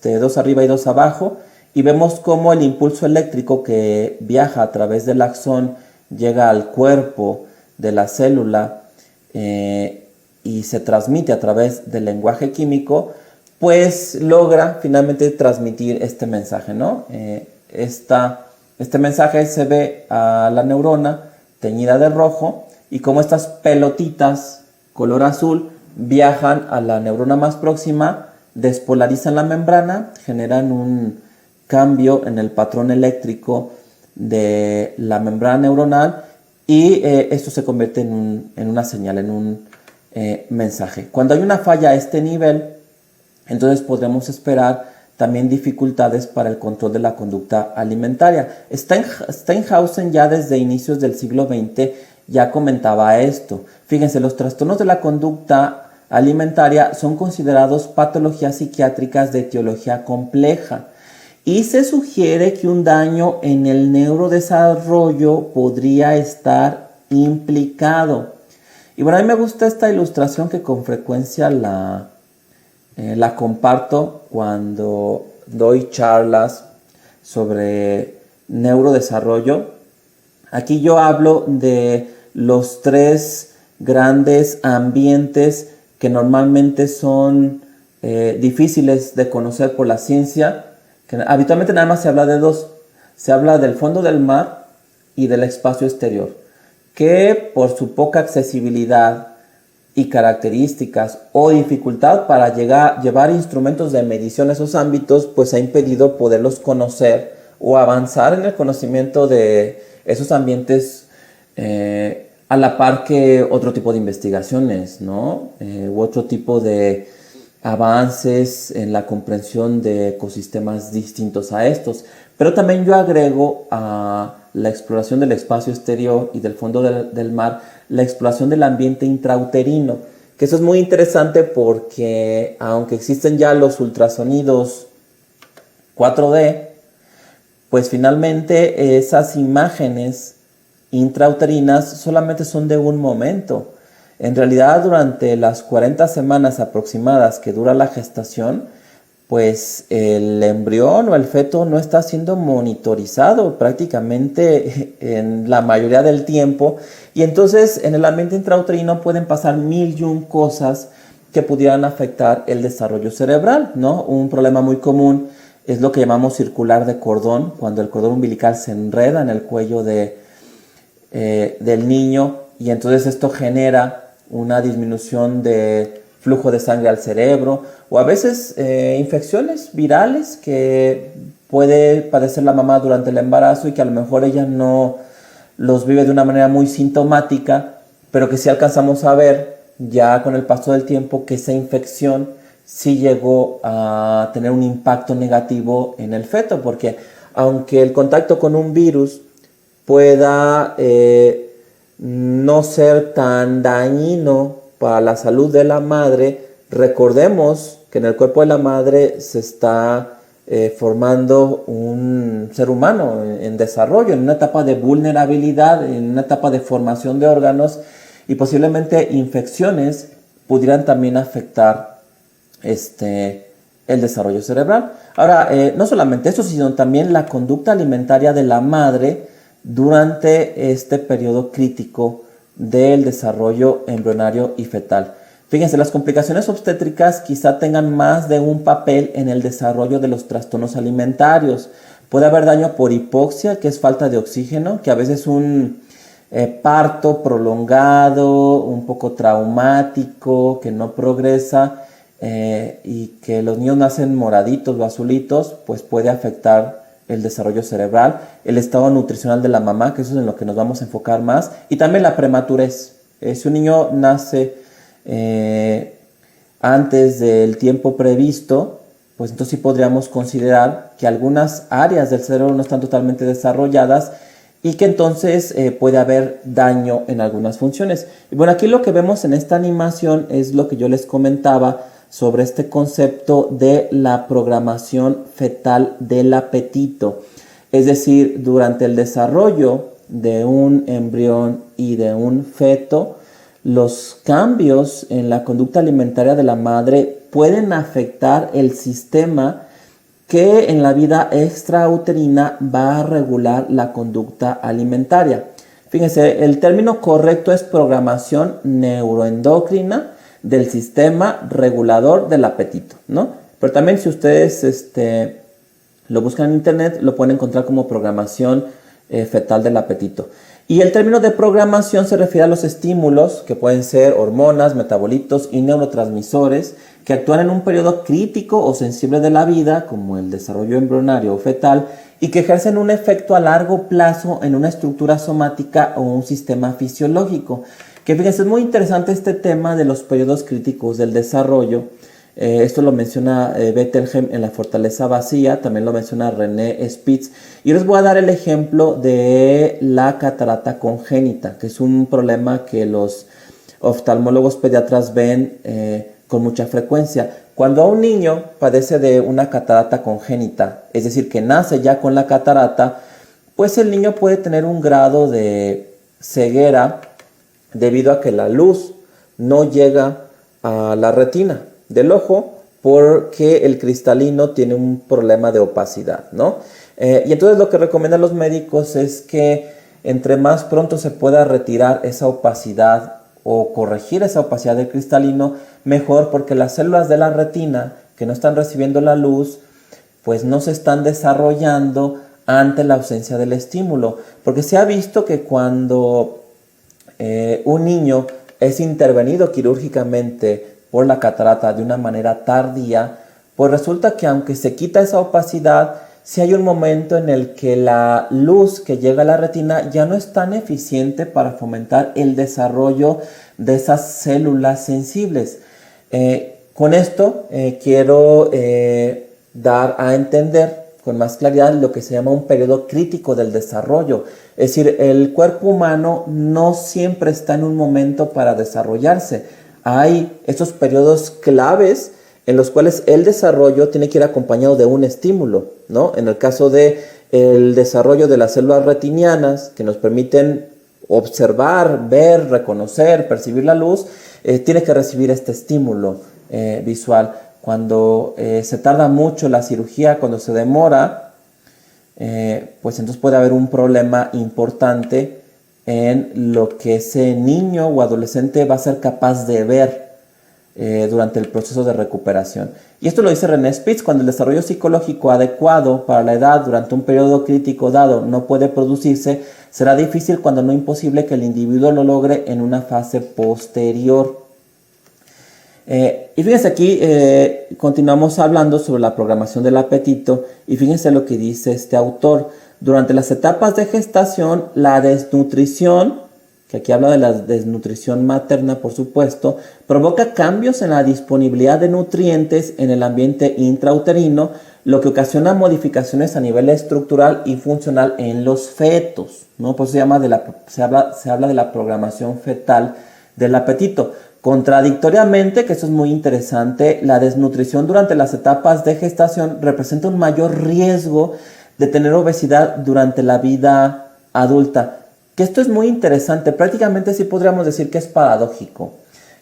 2 arriba y 2 abajo, y vemos cómo el impulso eléctrico que viaja a través del axón llega al cuerpo de la célula y se transmite a través del lenguaje químico, pues logra finalmente transmitir este mensaje, ¿no? Este mensaje se ve a la neurona teñida de rojo y como estas pelotitas color azul viajan a la neurona más próxima, despolarizan la membrana, generan un cambio en el patrón eléctrico de la membrana neuronal y esto se convierte en una señal, en un mensaje. Cuando hay una falla a este nivel, entonces podremos esperar también dificultades para el control de la conducta alimentaria. Steinhausen ya desde inicios del siglo XX ya comentaba esto. Fíjense, los trastornos de la conducta alimentaria son considerados patologías psiquiátricas de etiología compleja y se sugiere que un daño en el neurodesarrollo podría estar implicado. Y bueno, a mí me gusta esta ilustración que con frecuencia la comparto cuando doy charlas sobre neurodesarrollo. Aquí yo hablo de los 3 grandes ambientes que normalmente son difíciles de conocer por la ciencia, que habitualmente nada más se habla de 2. Se habla del fondo del mar y del espacio exterior, que por su poca accesibilidad y características o dificultad para llevar instrumentos de medición a esos ámbitos, pues ha impedido poderlos conocer o avanzar en el conocimiento de esos ambientes a la par que otro tipo de investigaciones, ¿no? U otro tipo de avances en la comprensión de ecosistemas distintos a estos. Pero también yo agrego a la exploración del espacio exterior y del fondo del mar, la exploración del ambiente intrauterino, que eso es muy interesante porque aunque existen ya los ultrasonidos 4D, pues finalmente esas imágenes intrauterinas solamente son de un momento. En realidad, durante las 40 semanas aproximadas que dura la gestación, pues el embrión o el feto no está siendo monitorizado prácticamente en la mayoría del tiempo y entonces en el ambiente intrauterino pueden pasar 1001 cosas que pudieran afectar el desarrollo cerebral, ¿no? Un problema muy común es lo que llamamos circular de cordón, cuando el cordón umbilical se enreda en el cuello del niño y entonces esto genera una disminución de flujo de sangre al cerebro o a veces infecciones virales que puede padecer la mamá durante el embarazo y que a lo mejor ella no los vive de una manera muy sintomática, pero que sí alcanzamos a ver ya con el paso del tiempo que esa infección sí llegó a tener un impacto negativo en el feto, porque aunque el contacto con un virus pueda no ser tan dañino para la salud de la madre, recordemos que en el cuerpo de la madre se está formando un ser humano en desarrollo, en una etapa de vulnerabilidad, en una etapa de formación de órganos y posiblemente infecciones pudieran también afectar el desarrollo cerebral. Ahora, no solamente eso, sino también la conducta alimentaria de la madre durante este periodo crítico del desarrollo embrionario y fetal. Fíjense, las complicaciones obstétricas quizá tengan más de un papel en el desarrollo de los trastornos alimentarios. Puede haber daño por hipoxia, que es falta de oxígeno, que a veces un parto prolongado, un poco traumático, que no progresa y que los niños nacen moraditos o azulitos, pues puede afectar el desarrollo cerebral, el estado nutricional de la mamá, que eso es en lo que nos vamos a enfocar más, y también la prematurez. Si un niño nace antes del tiempo previsto, pues entonces sí podríamos considerar que algunas áreas del cerebro no están totalmente desarrolladas y que entonces puede haber daño en algunas funciones. Y bueno, aquí lo que vemos en esta animación es lo que yo les comentaba sobre este concepto de la programación fetal del apetito. Es decir, durante el desarrollo de un embrión y de un feto, los cambios en la conducta alimentaria de la madre pueden afectar el sistema que en la vida extrauterina va a regular la conducta alimentaria. Fíjense, el término correcto es programación neuroendocrina del sistema regulador del apetito, ¿no? Pero también si ustedes lo buscan en internet, lo pueden encontrar como programación fetal del apetito. Y el término de programación se refiere a los estímulos, que pueden ser hormonas, metabolitos y neurotransmisores, que actúan en un periodo crítico o sensible de la vida, como el desarrollo embrionario o fetal, y que ejercen un efecto a largo plazo en una estructura somática o un sistema fisiológico. Que fíjense, es muy interesante este tema de los periodos críticos del desarrollo. Esto lo menciona Bettelheim en La fortaleza vacía, también lo menciona René Spitz. Y les voy a dar el ejemplo de la catarata congénita, que es un problema que los oftalmólogos pediatras ven con mucha frecuencia. Cuando un niño padece de una catarata congénita, es decir, que nace ya con la catarata, pues el niño puede tener un grado de ceguera debido a que la luz no llega a la retina del ojo porque el cristalino tiene un problema de opacidad, ¿no? Y entonces lo que recomiendan los médicos es que entre más pronto se pueda retirar esa opacidad o corregir esa opacidad del cristalino, mejor, porque las células de la retina que no están recibiendo la luz, pues no se están desarrollando ante la ausencia del estímulo. Porque se ha visto que cuando un niño es intervenido quirúrgicamente por la catarata de una manera tardía, pues resulta que aunque se quita esa opacidad, si hay un momento en el que la luz que llega a la retina ya no es tan eficiente para fomentar el desarrollo de esas células sensibles. Con esto quiero dar a entender con más claridad lo que se llama un periodo crítico del desarrollo. Es decir, el cuerpo humano no siempre está en un momento para desarrollarse. Hay estos periodos claves en los cuales el desarrollo tiene que ir acompañado de un estímulo, ¿no? En el caso de el desarrollo de las células retinianas, que nos permiten observar, ver, reconocer, percibir la luz, tiene que recibir este estímulo visual. Cuando se tarda mucho la cirugía, cuando se demora, pues entonces puede haber un problema importante en lo que ese niño o adolescente va a ser capaz de ver durante el proceso de recuperación. Y esto lo dice René Spitz: cuando el desarrollo psicológico adecuado para la edad durante un periodo crítico dado no puede producirse, será difícil cuando no imposible que el individuo lo logre en una fase posterior. Y fíjense aquí, continuamos hablando sobre la programación del apetito y fíjense lo que dice este autor. Durante las etapas de gestación, la desnutrición, que aquí habla de la desnutrición materna, por supuesto, provoca cambios en la disponibilidad de nutrientes en el ambiente intrauterino, lo que ocasiona modificaciones a nivel estructural y funcional en los fetos, ¿no? Pues se habla de la programación fetal del apetito. Contradictoriamente, que esto es muy interesante, la desnutrición durante las etapas de gestación representa un mayor riesgo de tener obesidad durante la vida adulta. Que esto es muy interesante, prácticamente sí podríamos decir que es paradójico.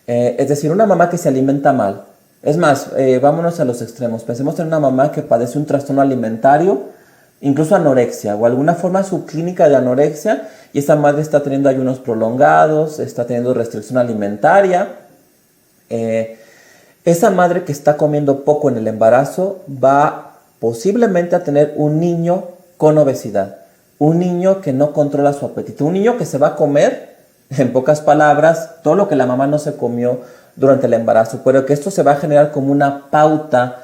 Es decir, una mamá que se alimenta mal. Es más, vámonos a los extremos. Pensemos en una mamá que padece un trastorno alimentario, incluso anorexia o alguna forma subclínica de anorexia, y esta madre está teniendo ayunos prolongados, está teniendo restricción alimentaria. Esa madre que está comiendo poco en el embarazo va posiblemente a tener un niño con obesidad, un niño que no controla su apetito, un niño que se va a comer, en pocas palabras, todo lo que la mamá no se comió durante el embarazo, pero que esto se va a generar como una pauta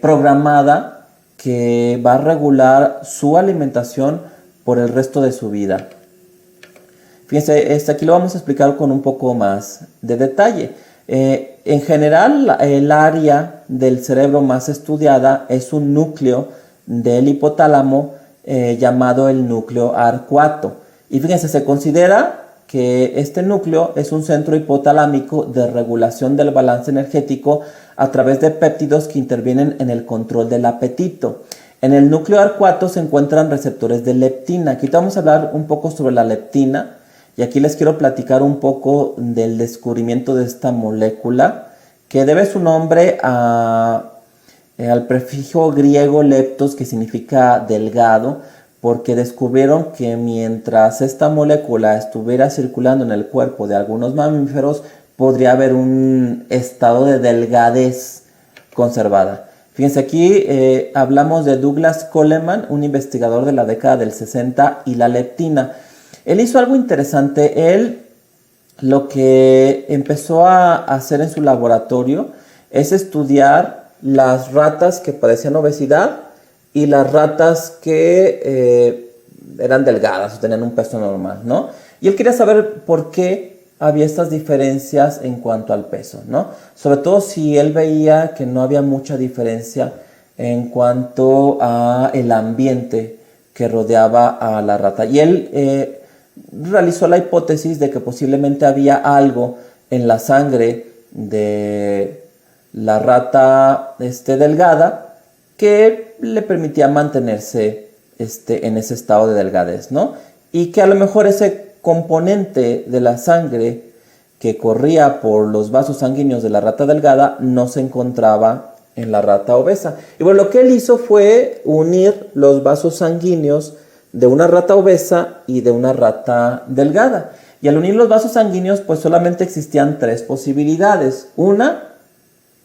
programada que va a regular su alimentación por el resto de su vida. Fíjense, aquí lo vamos a explicar con un poco más de detalle. En general, el área del cerebro más estudiada es un núcleo del hipotálamo llamado el núcleo arcuato. Y fíjense, se considera que este núcleo es un centro hipotalámico de regulación del balance energético a través de péptidos que intervienen en el control del apetito. En el núcleo arcuato se encuentran receptores de leptina. Aquí vamos a hablar un poco sobre la leptina y aquí les quiero platicar un poco del descubrimiento de esta molécula que debe su nombre al prefijo griego leptos, que significa delgado, porque descubrieron que mientras esta molécula estuviera circulando en el cuerpo de algunos mamíferos, podría haber un estado de delgadez conservada. Fíjense, aquí hablamos de Douglas Coleman, un investigador de la década del 60, y la leptina. Él hizo algo interesante. Él lo que empezó a hacer en su laboratorio es estudiar las ratas que padecían obesidad y las ratas que eran delgadas o tenían un peso normal, ¿no? Y él quería saber por qué había estas diferencias en cuanto al peso, ¿no? Sobre todo si él veía que no había mucha diferencia en cuanto a el ambiente que rodeaba a la rata. Y él realizó la hipótesis de que posiblemente había algo en la sangre de la rata delgada que le permitía mantenerse en ese estado de delgadez, ¿no? Y que a lo mejor ese componente de la sangre que corría por los vasos sanguíneos de la rata delgada no se encontraba en la rata obesa. Y bueno, lo que él hizo fue unir los vasos sanguíneos de una rata obesa y de una rata delgada. Y al unir los vasos sanguíneos, pues solamente existían tres posibilidades. Una,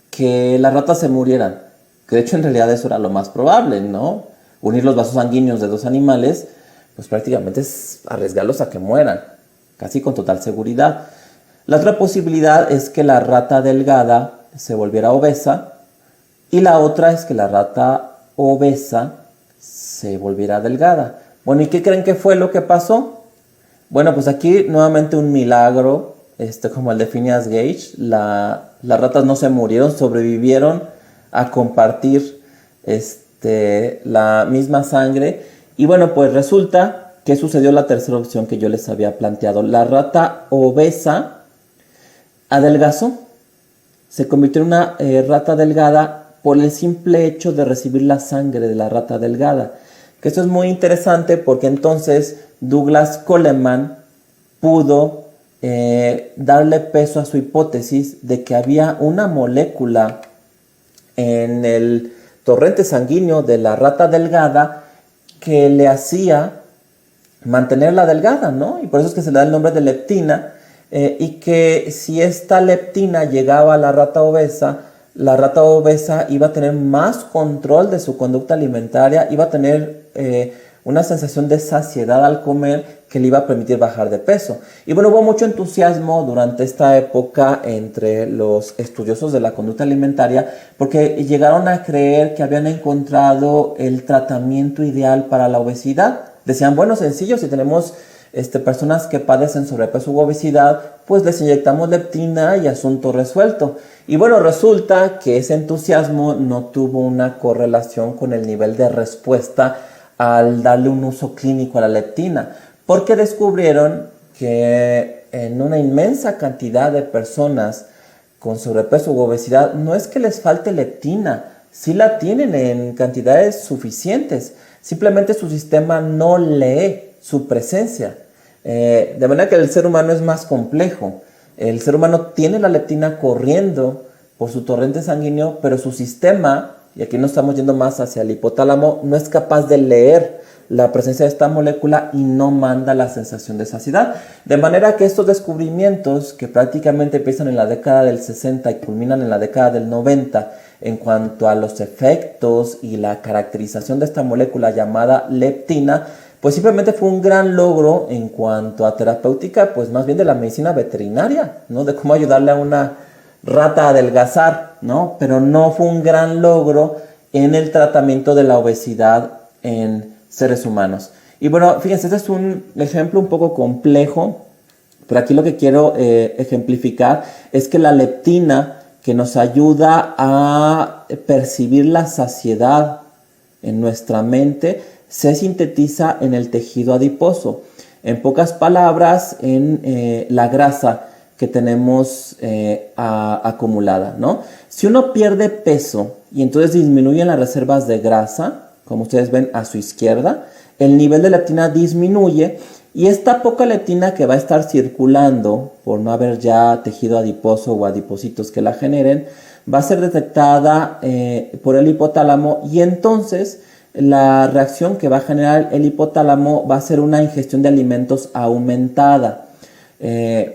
que las ratas se murieran, que de hecho en realidad eso era lo más probable, ¿no? Unir los vasos sanguíneos de dos animales, pues prácticamente es arriesgarlos a que mueran, casi con total seguridad. La otra posibilidad es que la rata delgada se volviera obesa, y la otra es que la rata obesa se volviera delgada. Bueno, ¿y qué creen que fue lo que pasó? Bueno, pues aquí nuevamente un milagro, como el de Phineas Gage. Las ratas no se murieron, sobrevivieron a compartir la misma sangre. Y bueno, pues resulta que sucedió la tercera opción que yo les había planteado. La rata obesa adelgazó, se convirtió en una rata delgada por el simple hecho de recibir la sangre de la rata delgada. Que esto es muy interesante porque entonces Douglas Coleman pudo darle peso a su hipótesis de que había una molécula en el torrente sanguíneo de la rata delgada que le hacía mantenerla delgada, ¿no? Y por eso es que se le da el nombre de leptina, y que si esta leptina llegaba a la rata obesa iba a tener más control de su conducta alimentaria, iba a tener una sensación de saciedad al comer que le iba a permitir bajar de peso. Y bueno, hubo mucho entusiasmo durante esta época entre los estudiosos de la conducta alimentaria porque llegaron a creer que habían encontrado el tratamiento ideal para la obesidad. Decían, bueno, sencillo, si tenemos personas que padecen sobrepeso u obesidad, pues les inyectamos leptina y asunto resuelto. Y bueno, resulta que ese entusiasmo no tuvo una correlación con el nivel de respuesta al darle un uso clínico a la leptina, porque descubrieron que en una inmensa cantidad de personas con sobrepeso u obesidad no es que les falte leptina, sí la tienen en cantidades suficientes, simplemente su sistema no lee su presencia. De manera que el ser humano es más complejo. El ser humano tiene la leptina corriendo por su torrente sanguíneo, pero su sistema, y aquí no estamos yendo más hacia el hipotálamo, no es capaz de leer la presencia de esta molécula y no manda la sensación de saciedad. De manera que estos descubrimientos, que prácticamente empiezan en la década del 60 y culminan en la década del 90, en cuanto a los efectos y la caracterización de esta molécula llamada leptina, pues simplemente fue un gran logro en cuanto a terapéutica, pues más bien de la medicina veterinaria, ¿no? De cómo ayudarle a una rata a adelgazar, ¿no? Pero no fue un gran logro en el tratamiento de la obesidad en seres humanos. Y bueno, fíjense, este es un ejemplo un poco complejo, pero aquí lo que quiero ejemplificar es que la leptina que nos ayuda a percibir la saciedad en nuestra mente, se sintetiza en el tejido adiposo. En pocas palabras, en la grasa que tenemos acumulada, ¿no? Si uno pierde peso y entonces disminuyen las reservas de grasa, como ustedes ven a su izquierda, el nivel de leptina disminuye y esta poca leptina que va a estar circulando por no haber ya tejido adiposo o adipocitos que la generen, va a ser detectada por el hipotálamo y entonces la reacción que va a generar el hipotálamo va a ser una ingestión de alimentos aumentada.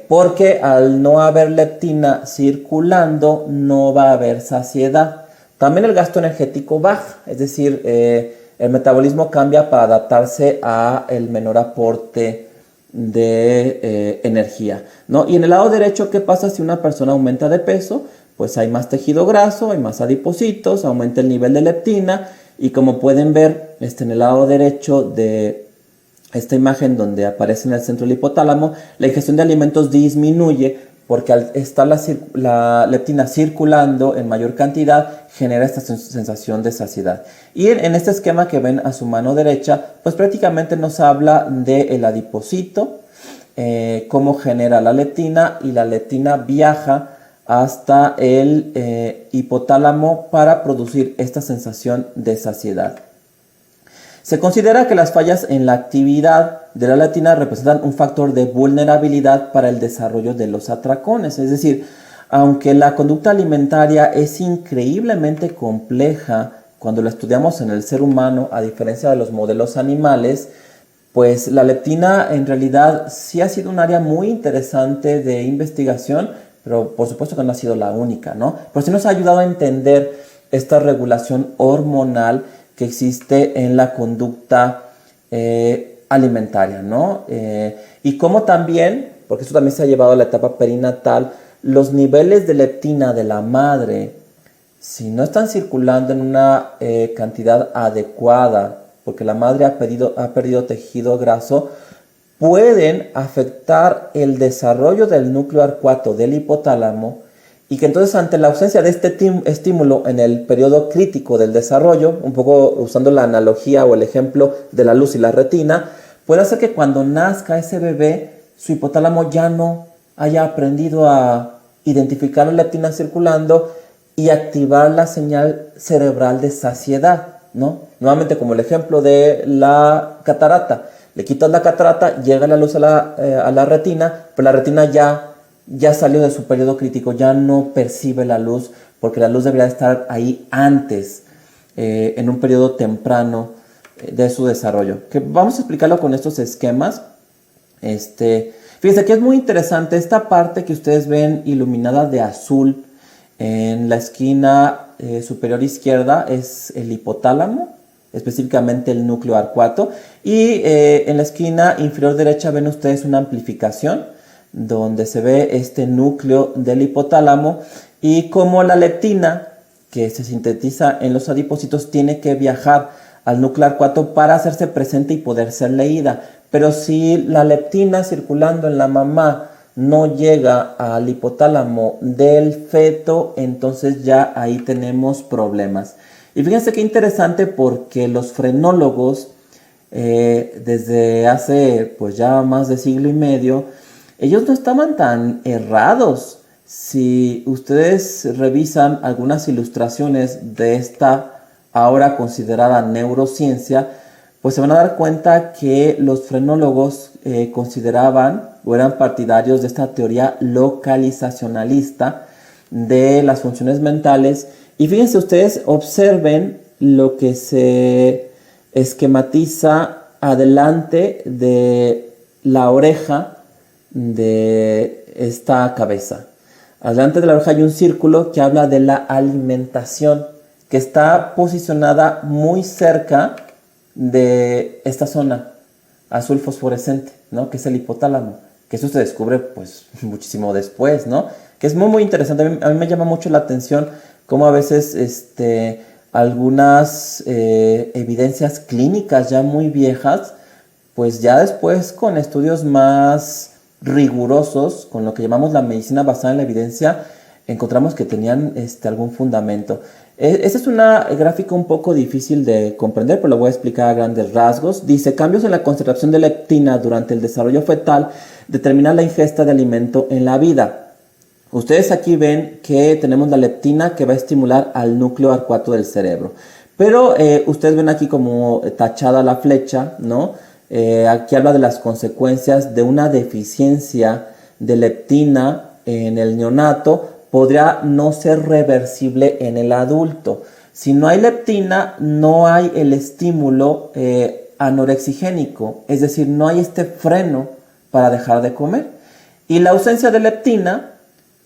Porque al no haber leptina circulando no va a haber saciedad. También el gasto energético baja, es decir, el metabolismo cambia para adaptarse a el menor aporte de energía, ¿no? Y en el lado derecho, ¿qué pasa si una persona aumenta de peso? Pues hay más tejido graso, hay más adipocitos, aumenta el nivel de leptina y como pueden ver en el lado derecho de esta imagen donde aparece en el centro del hipotálamo, la ingestión de alimentos disminuye porque al estar la leptina circulando en mayor cantidad genera esta sensación de saciedad. Y en este esquema que ven a su mano derecha, pues prácticamente nos habla del adipocito, cómo genera la leptina y la leptina viaja hasta el hipotálamo para producir esta sensación de saciedad. Se considera que las fallas en la actividad de la leptina representan un factor de vulnerabilidad para el desarrollo de los atracones. Es decir, aunque la conducta alimentaria es increíblemente compleja cuando la estudiamos en el ser humano, a diferencia de los modelos animales, pues la leptina en realidad sí ha sido un área muy interesante de investigación, pero por supuesto que no ha sido la única, ¿no? Pero sí nos ha ayudado a entender esta regulación hormonal que existe en la conducta alimentaria, ¿no? Y como también, porque esto también se ha llevado a la etapa perinatal, los niveles de leptina de la madre, si no están circulando en una cantidad adecuada, porque la madre ha perdido tejido graso, pueden afectar el desarrollo del núcleo arcuato del hipotálamo y que entonces ante la ausencia de este estímulo en el periodo crítico del desarrollo, un poco usando la analogía o el ejemplo de la luz y la retina, puede hacer que cuando nazca ese bebé, su hipotálamo ya no haya aprendido a identificar la leptina circulando y activar la señal cerebral de saciedad, ¿no? Nuevamente como el ejemplo de la catarata. Le quitas la catarata, llega la luz a la retina, pero la retina ya salió de su periodo crítico, ya no percibe la luz, porque la luz debería estar ahí antes, en un periodo temprano de su desarrollo. Que vamos a explicarlo con estos esquemas. Fíjense que es muy interesante esta parte que ustedes ven iluminada de azul en la esquina superior izquierda es el hipotálamo, específicamente el núcleo arcuato, y en la esquina inferior derecha ven ustedes una amplificación donde se ve este núcleo del hipotálamo y cómo la leptina que se sintetiza en los adipocitos tiene que viajar al núcleo arcuato para hacerse presente y poder ser leída. Pero si la leptina circulando en la mamá no llega al hipotálamo del feto, entonces ya ahí tenemos problemas. Y fíjense qué interesante porque los frenólogos desde hace pues ya más de siglo y medio, ellos no estaban tan errados. Si ustedes revisan algunas ilustraciones de esta ahora considerada neurociencia, pues se van a dar cuenta que los frenólogos consideraban o eran partidarios de esta teoría localizacionalista de las funciones mentales. Y fíjense ustedes, observen lo que se esquematiza adelante de la oreja de esta cabeza. Adelante de la oreja hay un círculo que habla de la alimentación, que está posicionada muy cerca de esta zona azul fosforescente, ¿no? Que es el hipotálamo, que eso se descubre pues muchísimo después, ¿no? Que es muy muy interesante. A mí me llama mucho la atención cómo a veces algunas evidencias clínicas ya muy viejas, pues ya después con estudios más rigurosos, con lo que llamamos la medicina basada en la evidencia, encontramos que tenían algún fundamento. Esta es una gráfica un poco difícil de comprender, pero lo voy a explicar a grandes rasgos. Dice, cambios en la concentración de leptina durante el desarrollo fetal determinan la ingesta de alimento en la vida. Ustedes aquí ven que tenemos la leptina que va a estimular al núcleo arcuato del cerebro. Pero ustedes ven aquí como tachada la flecha, ¿no? Aquí habla de las consecuencias de una deficiencia de leptina en el neonato. Podría no ser reversible en el adulto. Si no hay leptina, no hay el estímulo anorexigénico, es decir, no hay este freno para dejar de comer. Y la ausencia de leptina,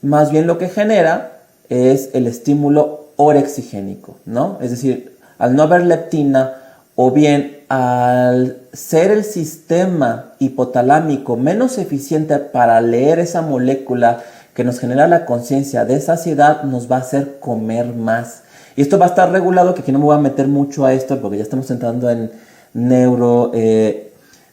más bien lo que genera es el estímulo orexigénico, ¿no? Es decir, al no haber leptina o bien al ser el sistema hipotalámico menos eficiente para leer esa molécula que nos genera la conciencia de saciedad, nos va a hacer comer más. Y esto va a estar regulado, que aquí no me voy a meter mucho a esto porque ya estamos entrando en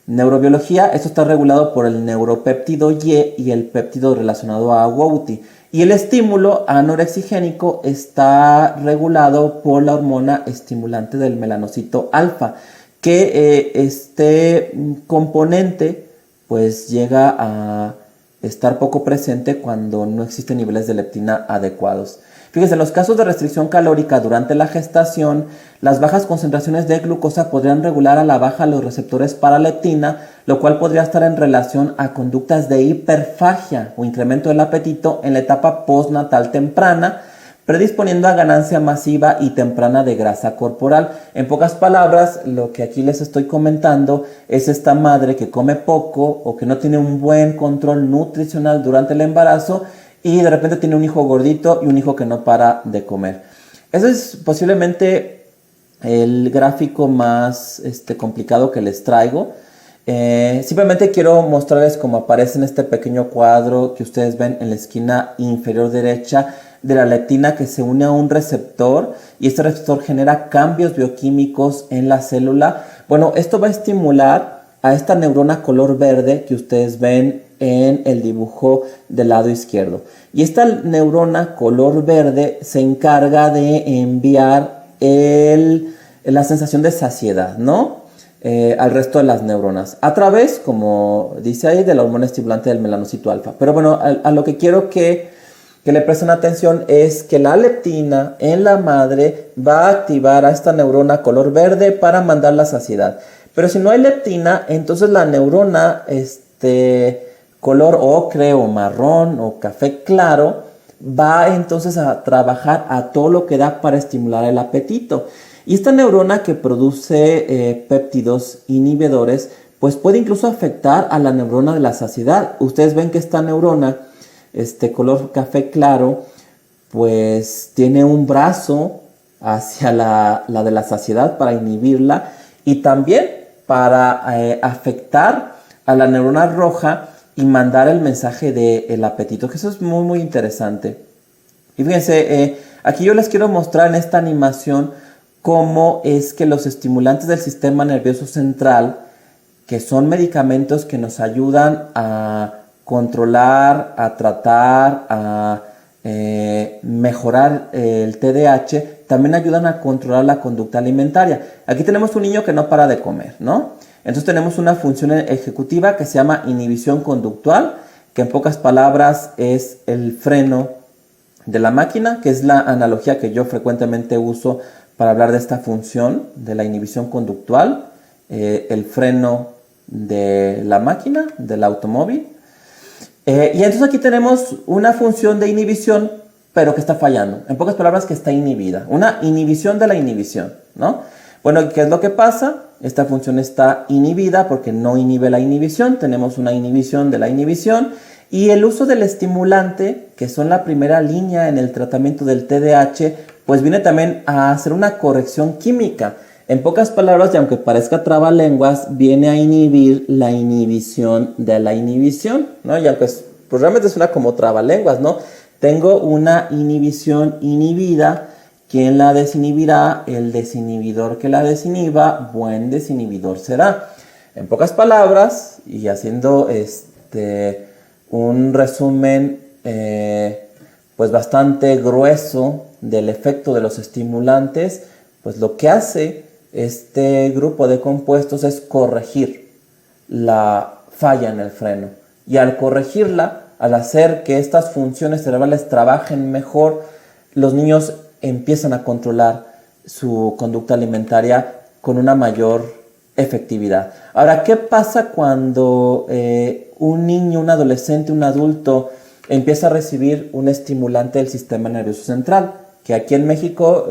neurobiología. Esto está regulado por el neuropéptido Y y el péptido relacionado a WOUTI. Y el estímulo anorexigénico está regulado por la hormona estimulante del melanocito alfa, que este componente pues llega a estar poco presente cuando no existen niveles de leptina adecuados. Fíjense, en los casos de restricción calórica durante la gestación, las bajas concentraciones de glucosa podrían regular a la baja los receptores para leptina, lo cual podría estar en relación a conductas de hiperfagia o incremento del apetito en la etapa postnatal temprana, predisponiendo a ganancia masiva y temprana de grasa corporal. En pocas palabras, lo que aquí les estoy comentando es esta madre que come poco o que no tiene un buen control nutricional durante el embarazo y de repente tiene un hijo gordito y un hijo que no para de comer. Ese es posiblemente el gráfico más complicado que les traigo. Simplemente quiero mostrarles cómo aparece en este pequeño cuadro que ustedes ven en la esquina inferior derecha de la leptina, que se une a un receptor y este receptor genera cambios bioquímicos en la célula. Bueno, esto va a estimular a esta neurona color verde que ustedes ven en el dibujo del lado izquierdo. Y esta neurona color verde se encarga de enviar la sensación de saciedad, ¿no? Al resto de las neuronas, a través, como dice ahí, de la hormona estimulante del melanocito alfa. Pero bueno, a lo que quiero que le presten atención es que la leptina en la madre va a activar a esta neurona color verde para mandar la saciedad. Pero si no hay leptina, entonces la neurona color ocre o marrón o café claro va entonces a trabajar a todo lo que da para estimular el apetito. Y esta neurona que produce péptidos inhibidores, pues puede incluso afectar a la neurona de la saciedad. Ustedes ven que esta neurona color café claro, pues tiene un brazo hacia la de la saciedad para inhibirla y también para afectar a la neurona roja y mandar el mensaje del apetito, que eso es muy muy interesante. Y fíjense, aquí yo les quiero mostrar en esta animación cómo es que los estimulantes del sistema nervioso central, que son medicamentos que nos ayudan a controlar, a tratar, a mejorar el TDAH, también ayudan a controlar la conducta alimentaria. Aquí tenemos un niño que no para de comer, ¿no? Entonces tenemos una función ejecutiva que se llama inhibición conductual, que en pocas palabras es el freno de la máquina, que es la analogía que yo frecuentemente uso para hablar de esta función de la inhibición conductual, el freno de la máquina, del automóvil. Y entonces aquí tenemos una función de inhibición, pero que está fallando. En pocas palabras, que está inhibida. Una inhibición de la inhibición, ¿no? Bueno, ¿qué es lo que pasa? Esta función está inhibida porque no inhibe la inhibición. Tenemos una inhibición de la inhibición. Y el uso del estimulante, que son la primera línea en el tratamiento del TDAH, pues viene también a hacer una corrección química. En pocas palabras, y aunque parezca trabalenguas, viene a inhibir la inhibición de la inhibición, ¿no? Y aunque pues realmente suena como trabalenguas, ¿no? Tengo una inhibición inhibida. ¿Quién la desinhibirá? El desinhibidor que la desinhiba, buen desinhibidor será. En pocas palabras, y haciendo un resumen pues bastante grueso del efecto de los estimulantes, pues lo que hace este grupo de compuestos es corregir la falla en el freno. Y al corregirla, al hacer que estas funciones cerebrales trabajen mejor, los niños empiezan a controlar su conducta alimentaria con una mayor efectividad. Ahora, ¿qué pasa cuando un niño, un adolescente, un adulto empieza a recibir un estimulante del sistema nervioso central? Que aquí en México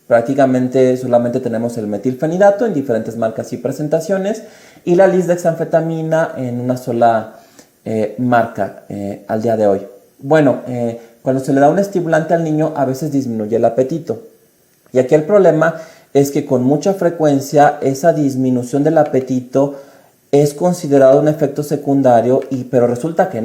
prácticamente solamente tenemos el metilfenidato en diferentes marcas y presentaciones y la lisdexanfetamina en una sola marca al día de hoy. Bueno, cuando se le da un estimulante al niño a veces disminuye el apetito. Y aquí el problema es que con mucha frecuencia esa disminución del apetito es considerado un efecto secundario, pero resulta que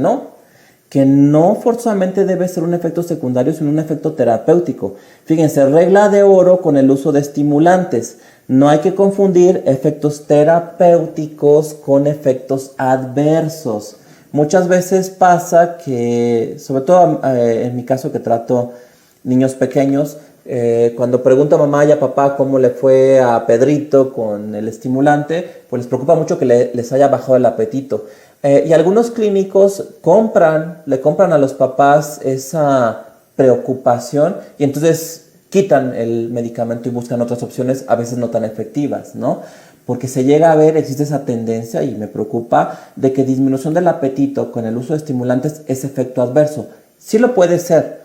no forzosamente debe ser un efecto secundario, sino un efecto terapéutico. Fíjense, regla de oro con el uso de estimulantes. No hay que confundir efectos terapéuticos con efectos adversos. Muchas veces pasa que, sobre todo en mi caso que trato niños pequeños, cuando pregunto a mamá y a papá cómo le fue a Pedrito con el estimulante, pues les preocupa mucho que les haya bajado el apetito. Y algunos clínicos le compran a los papás esa preocupación y entonces quitan el medicamento y buscan otras opciones, a veces no tan efectivas, ¿no? Porque se llega a ver, existe esa tendencia y me preocupa de que disminución del apetito con el uso de estimulantes es efecto adverso. Sí lo puede ser,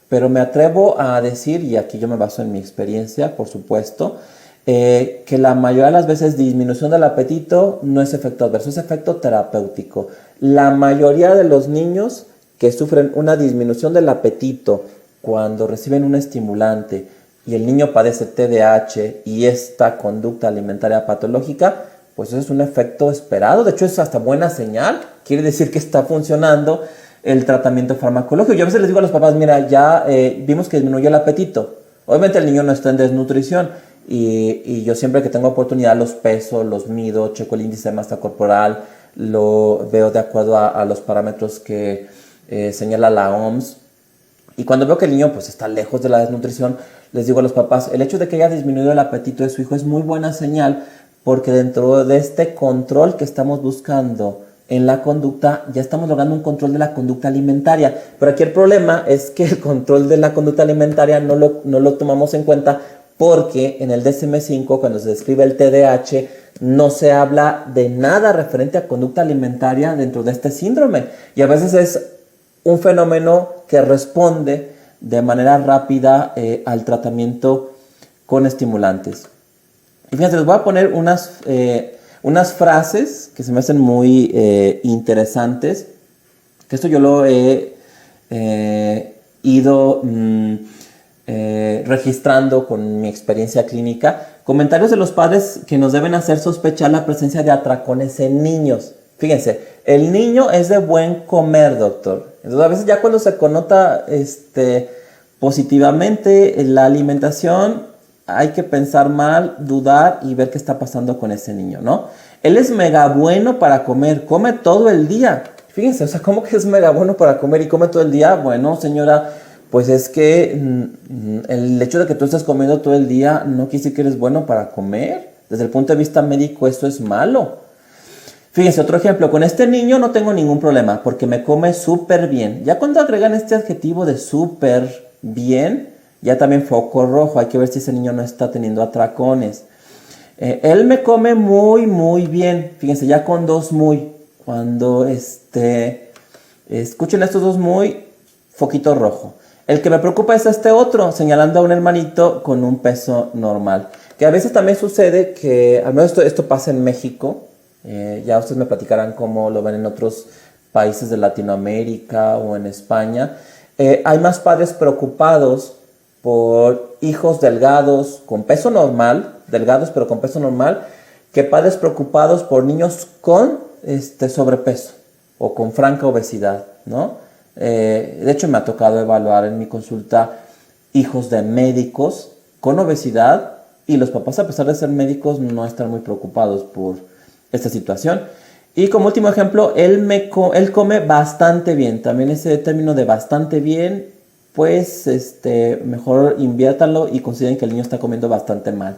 pero me atrevo a decir, y aquí yo me baso en mi experiencia, por supuesto, que la mayoría de las veces disminución del apetito no es efecto adverso, es efecto terapéutico. La mayoría de los niños que sufren una disminución del apetito cuando reciben un estimulante y el niño padece TDAH y esta conducta alimentaria patológica, pues eso es un efecto esperado. De hecho, es hasta buena señal. Quiere decir que está funcionando el tratamiento farmacológico. Yo a veces les digo a los papás, mira, ya vimos que disminuyó el apetito. Obviamente el niño no está en desnutrición y yo siempre que tengo oportunidad los peso, los mido, checo el índice de masa corporal, lo veo de acuerdo a los parámetros que señala la OMS. Y cuando veo que el niño pues está lejos de la desnutrición, les digo a los papás, el hecho de que haya disminuido el apetito de su hijo es muy buena señal porque dentro de este control que estamos buscando en la conducta, ya estamos logrando un control de la conducta alimentaria. Pero aquí el problema es que el control de la conducta alimentaria no lo tomamos en cuenta porque en el DSM-5, cuando se describe el TDAH, no se habla de nada referente a conducta alimentaria dentro de este síndrome. Y a veces es un fenómeno que responde de manera rápida al tratamiento con estimulantes. Y fíjense, les voy a poner unas frases que se me hacen muy interesantes, que esto yo lo he ido registrando con mi experiencia clínica. Comentarios de los padres que nos deben hacer sospechar la presencia de atracones en niños. Fíjense, el niño es de buen comer, doctor. Entonces a veces ya cuando se connota positivamente la alimentación, hay que pensar mal, dudar y ver qué está pasando con ese niño, ¿no? Él es mega bueno para comer, come todo el día. Fíjense, o sea, ¿cómo que es mega bueno para comer y come todo el día? Bueno, señora, pues es que el hecho de que tú estés comiendo todo el día no quiere decir que eres bueno para comer. Desde el punto de vista médico, eso es malo. Fíjense, otro ejemplo, con este niño no tengo ningún problema porque me come súper bien. Ya cuando agregan este adjetivo de súper bien, ya también foco rojo, hay que ver si ese niño no está teniendo atracones. Él me come muy, muy bien. Fíjense, ya con dos muy. Cuando escuchen estos dos muy, foquito rojo. El que me preocupa es este otro, señalando a un hermanito con un peso normal. Que a veces también sucede que, al menos esto pasa en México, ya ustedes me platicarán cómo lo ven en otros países de Latinoamérica o en España. Hay más padres preocupados por hijos delgados con peso normal, delgados pero con peso normal, que padres preocupados por niños con sobrepeso o con franca obesidad, ¿no? De hecho me ha tocado evaluar en mi consulta hijos de médicos con obesidad y los papás, a pesar de ser médicos, no están muy preocupados por esta situación. Y como último ejemplo, él come bastante bien. También ese término de bastante bien pues mejor inviértanlo y consideren que el niño está comiendo bastante mal.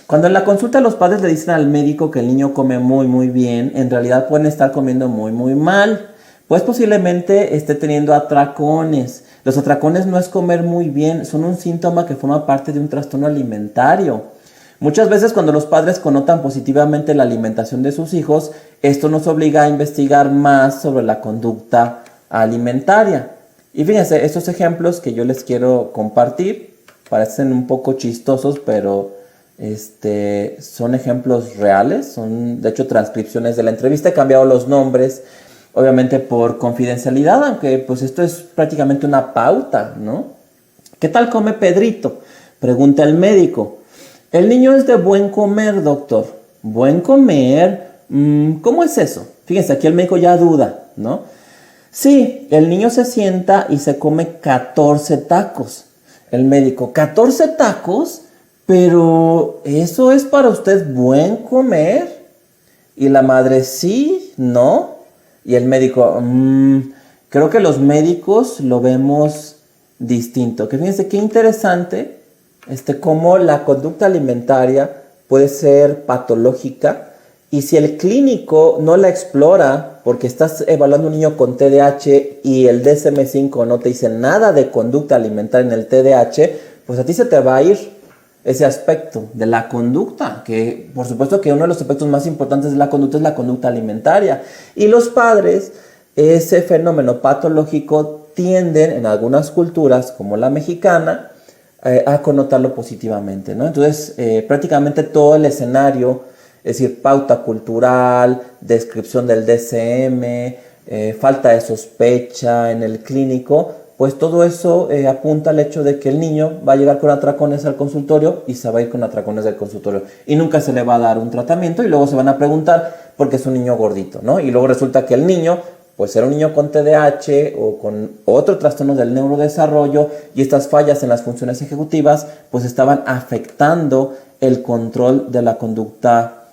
Cuando en la consulta los padres le dicen al médico que el niño come muy muy bien, en realidad pueden estar comiendo muy muy mal, pues posiblemente esté teniendo atracones. Los atracones no es comer muy bien, son un síntoma que forma parte de un trastorno alimentario. Muchas veces cuando los padres connotan positivamente la alimentación de sus hijos, esto nos obliga a investigar más sobre la conducta alimentaria. Y fíjense, estos ejemplos que yo les quiero compartir parecen un poco chistosos, pero son ejemplos reales, son de hecho transcripciones de la entrevista. He cambiado los nombres, obviamente por confidencialidad, aunque pues esto es prácticamente una pauta, ¿no? ¿Qué tal come Pedrito?, pregunta el médico. El niño es de buen comer, doctor. ¿Buen comer? ¿Cómo es eso? Fíjense, aquí el médico ya duda, ¿no? Sí, el niño se sienta y se come 14 tacos. El médico, ¿14 tacos? Pero ¿eso es para usted buen comer? Y la madre, sí, ¿no? Y el médico, creo que los médicos lo vemos distinto. Que fíjense qué interesante cómo la conducta alimentaria puede ser patológica, y si el clínico no la explora, porque estás evaluando un niño con TDAH y el DSM-5 no te dice nada de conducta alimentaria en el TDAH, pues a ti se te va a ir ese aspecto de la conducta, que por supuesto que uno de los aspectos más importantes de la conducta es la conducta alimentaria. Y los padres, ese fenómeno patológico, tienden en algunas culturas, como la mexicana, a connotarlo positivamente, ¿no? Entonces, prácticamente todo el escenario, es decir, pauta cultural, descripción del DSM, falta de sospecha en el clínico, pues todo eso apunta al hecho de que el niño va a llegar con atracones al consultorio y se va a ir con atracones del consultorio. Y nunca se le va a dar un tratamiento y luego se van a preguntar por qué es un niño gordito, ¿no? Y luego resulta que el niño pues era un niño con TDAH o con otro trastorno del neurodesarrollo, y estas fallas en las funciones ejecutivas pues estaban afectando el control de la conducta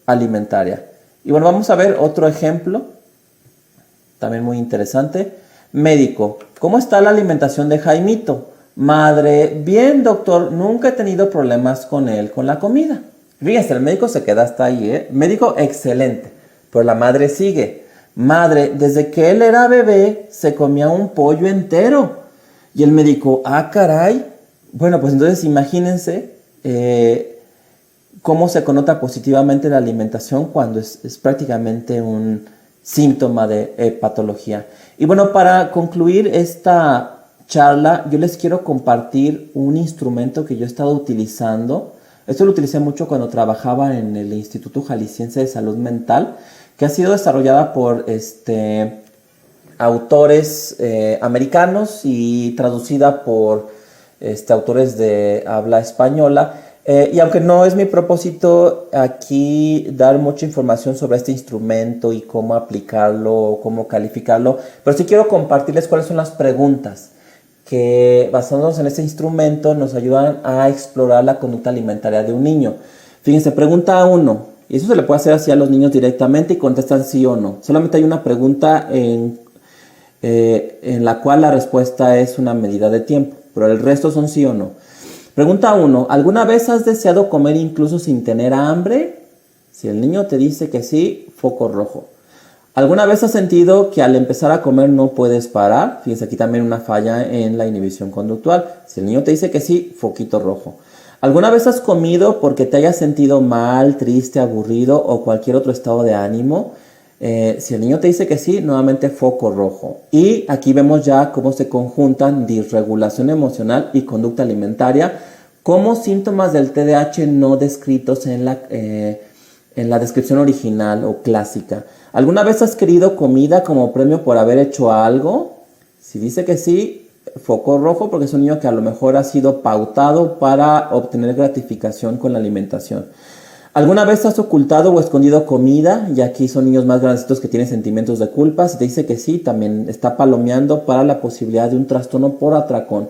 alimentaria. Y bueno, vamos a ver otro ejemplo, también muy interesante. Médico, ¿cómo está la alimentación de Jaimito? Madre, bien doctor, nunca he tenido problemas con él, con la comida. Fíjense, el médico se queda hasta ahí, Médico excelente, pero la madre sigue. Madre, desde que él era bebé se comía un pollo entero. Y el médico, caray. Bueno, pues entonces imagínense cómo se connota positivamente la alimentación cuando es prácticamente un síntoma de patología. Y bueno, para concluir esta charla, yo les quiero compartir un instrumento que yo he estado utilizando. Esto lo utilicé mucho cuando trabajaba en el Instituto Jalisciense de Salud Mental, que ha sido desarrollada por autores americanos y traducida por autores de habla española. Y aunque no es mi propósito aquí dar mucha información sobre este instrumento y cómo aplicarlo, cómo calificarlo, pero sí quiero compartirles cuáles son las preguntas que, basándonos en este instrumento, nos ayudan a explorar la conducta alimentaria de un niño. Fíjense, pregunta 1. Y eso se le puede hacer así a los niños directamente y contestan sí o no. Solamente hay una pregunta en la cual la respuesta es una medida de tiempo, pero el resto son sí o no. Pregunta 1. ¿Alguna vez has deseado comer incluso sin tener hambre? Si el niño te dice que sí, foco rojo. ¿Alguna vez has sentido que al empezar a comer no puedes parar? Fíjense, aquí también una falla en la inhibición conductual. Si el niño te dice que sí, foquito rojo. ¿Alguna vez has comido porque te hayas sentido mal, triste, aburrido o cualquier otro estado de ánimo? Si el niño te dice que sí, nuevamente foco rojo. Y aquí vemos ya cómo se conjuntan disregulación emocional y conducta alimentaria como síntomas del TDAH no descritos en la descripción original o clásica. ¿Alguna vez has querido comida como premio por haber hecho algo? Si dice que sí, foco rojo, porque es un niño que a lo mejor ha sido pautado para obtener gratificación con la alimentación. ¿Alguna vez has ocultado o escondido comida? Y aquí son niños más grandecitos que tienen sentimientos de culpa. Si te dice que sí, también está palomeando para la posibilidad de un trastorno por atracón.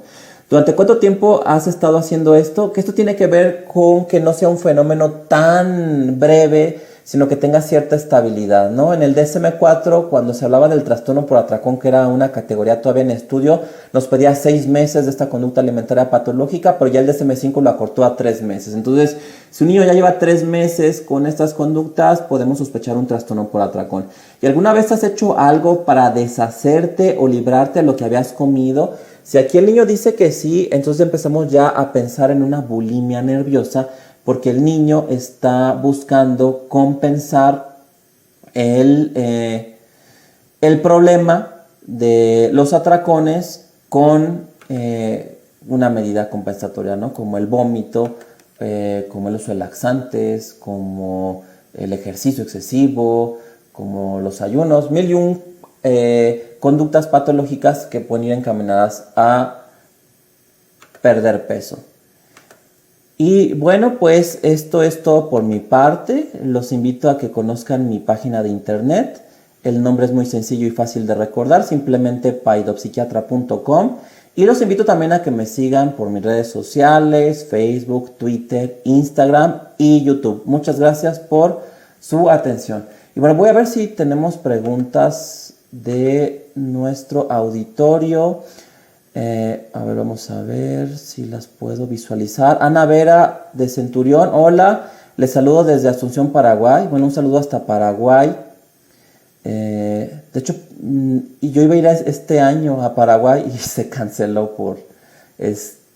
¿Durante cuánto tiempo has estado haciendo esto? Que esto tiene que ver con que no sea un fenómeno tan breve sino que tenga cierta estabilidad, ¿no? En el DSM-4, cuando se hablaba del trastorno por atracón, que era una categoría todavía en estudio, nos pedía 6 meses de esta conducta alimentaria patológica, pero ya el DSM-5 lo acortó a 3 meses. Entonces, si un niño ya lleva 3 meses con estas conductas, podemos sospechar un trastorno por atracón. ¿Y alguna vez has hecho algo para deshacerte o librarte de lo que habías comido? Si aquí el niño dice que sí, entonces empezamos ya a pensar en una bulimia nerviosa, porque el niño está buscando compensar el problema de los atracones con una medida compensatoria, ¿no? Como el vómito, como el uso de laxantes, como el ejercicio excesivo, como los ayunos, mil y un conductas patológicas que pueden ir encaminadas a perder peso. Y bueno, pues esto es todo por mi parte. Los invito a que conozcan mi página de internet. El nombre es muy sencillo y fácil de recordar, simplemente paidopsiquiatra.com. Y los invito también a que me sigan por mis redes sociales, Facebook, Twitter, Instagram y YouTube. Muchas gracias por su atención. Y bueno, voy a ver si tenemos preguntas de nuestro auditorio. A ver, vamos a ver si las puedo visualizar. Ana Vera de Centurión, hola, les saludo desde Asunción, Paraguay. Bueno, un saludo hasta Paraguay. De hecho, yo iba a ir este año a Paraguay y se canceló por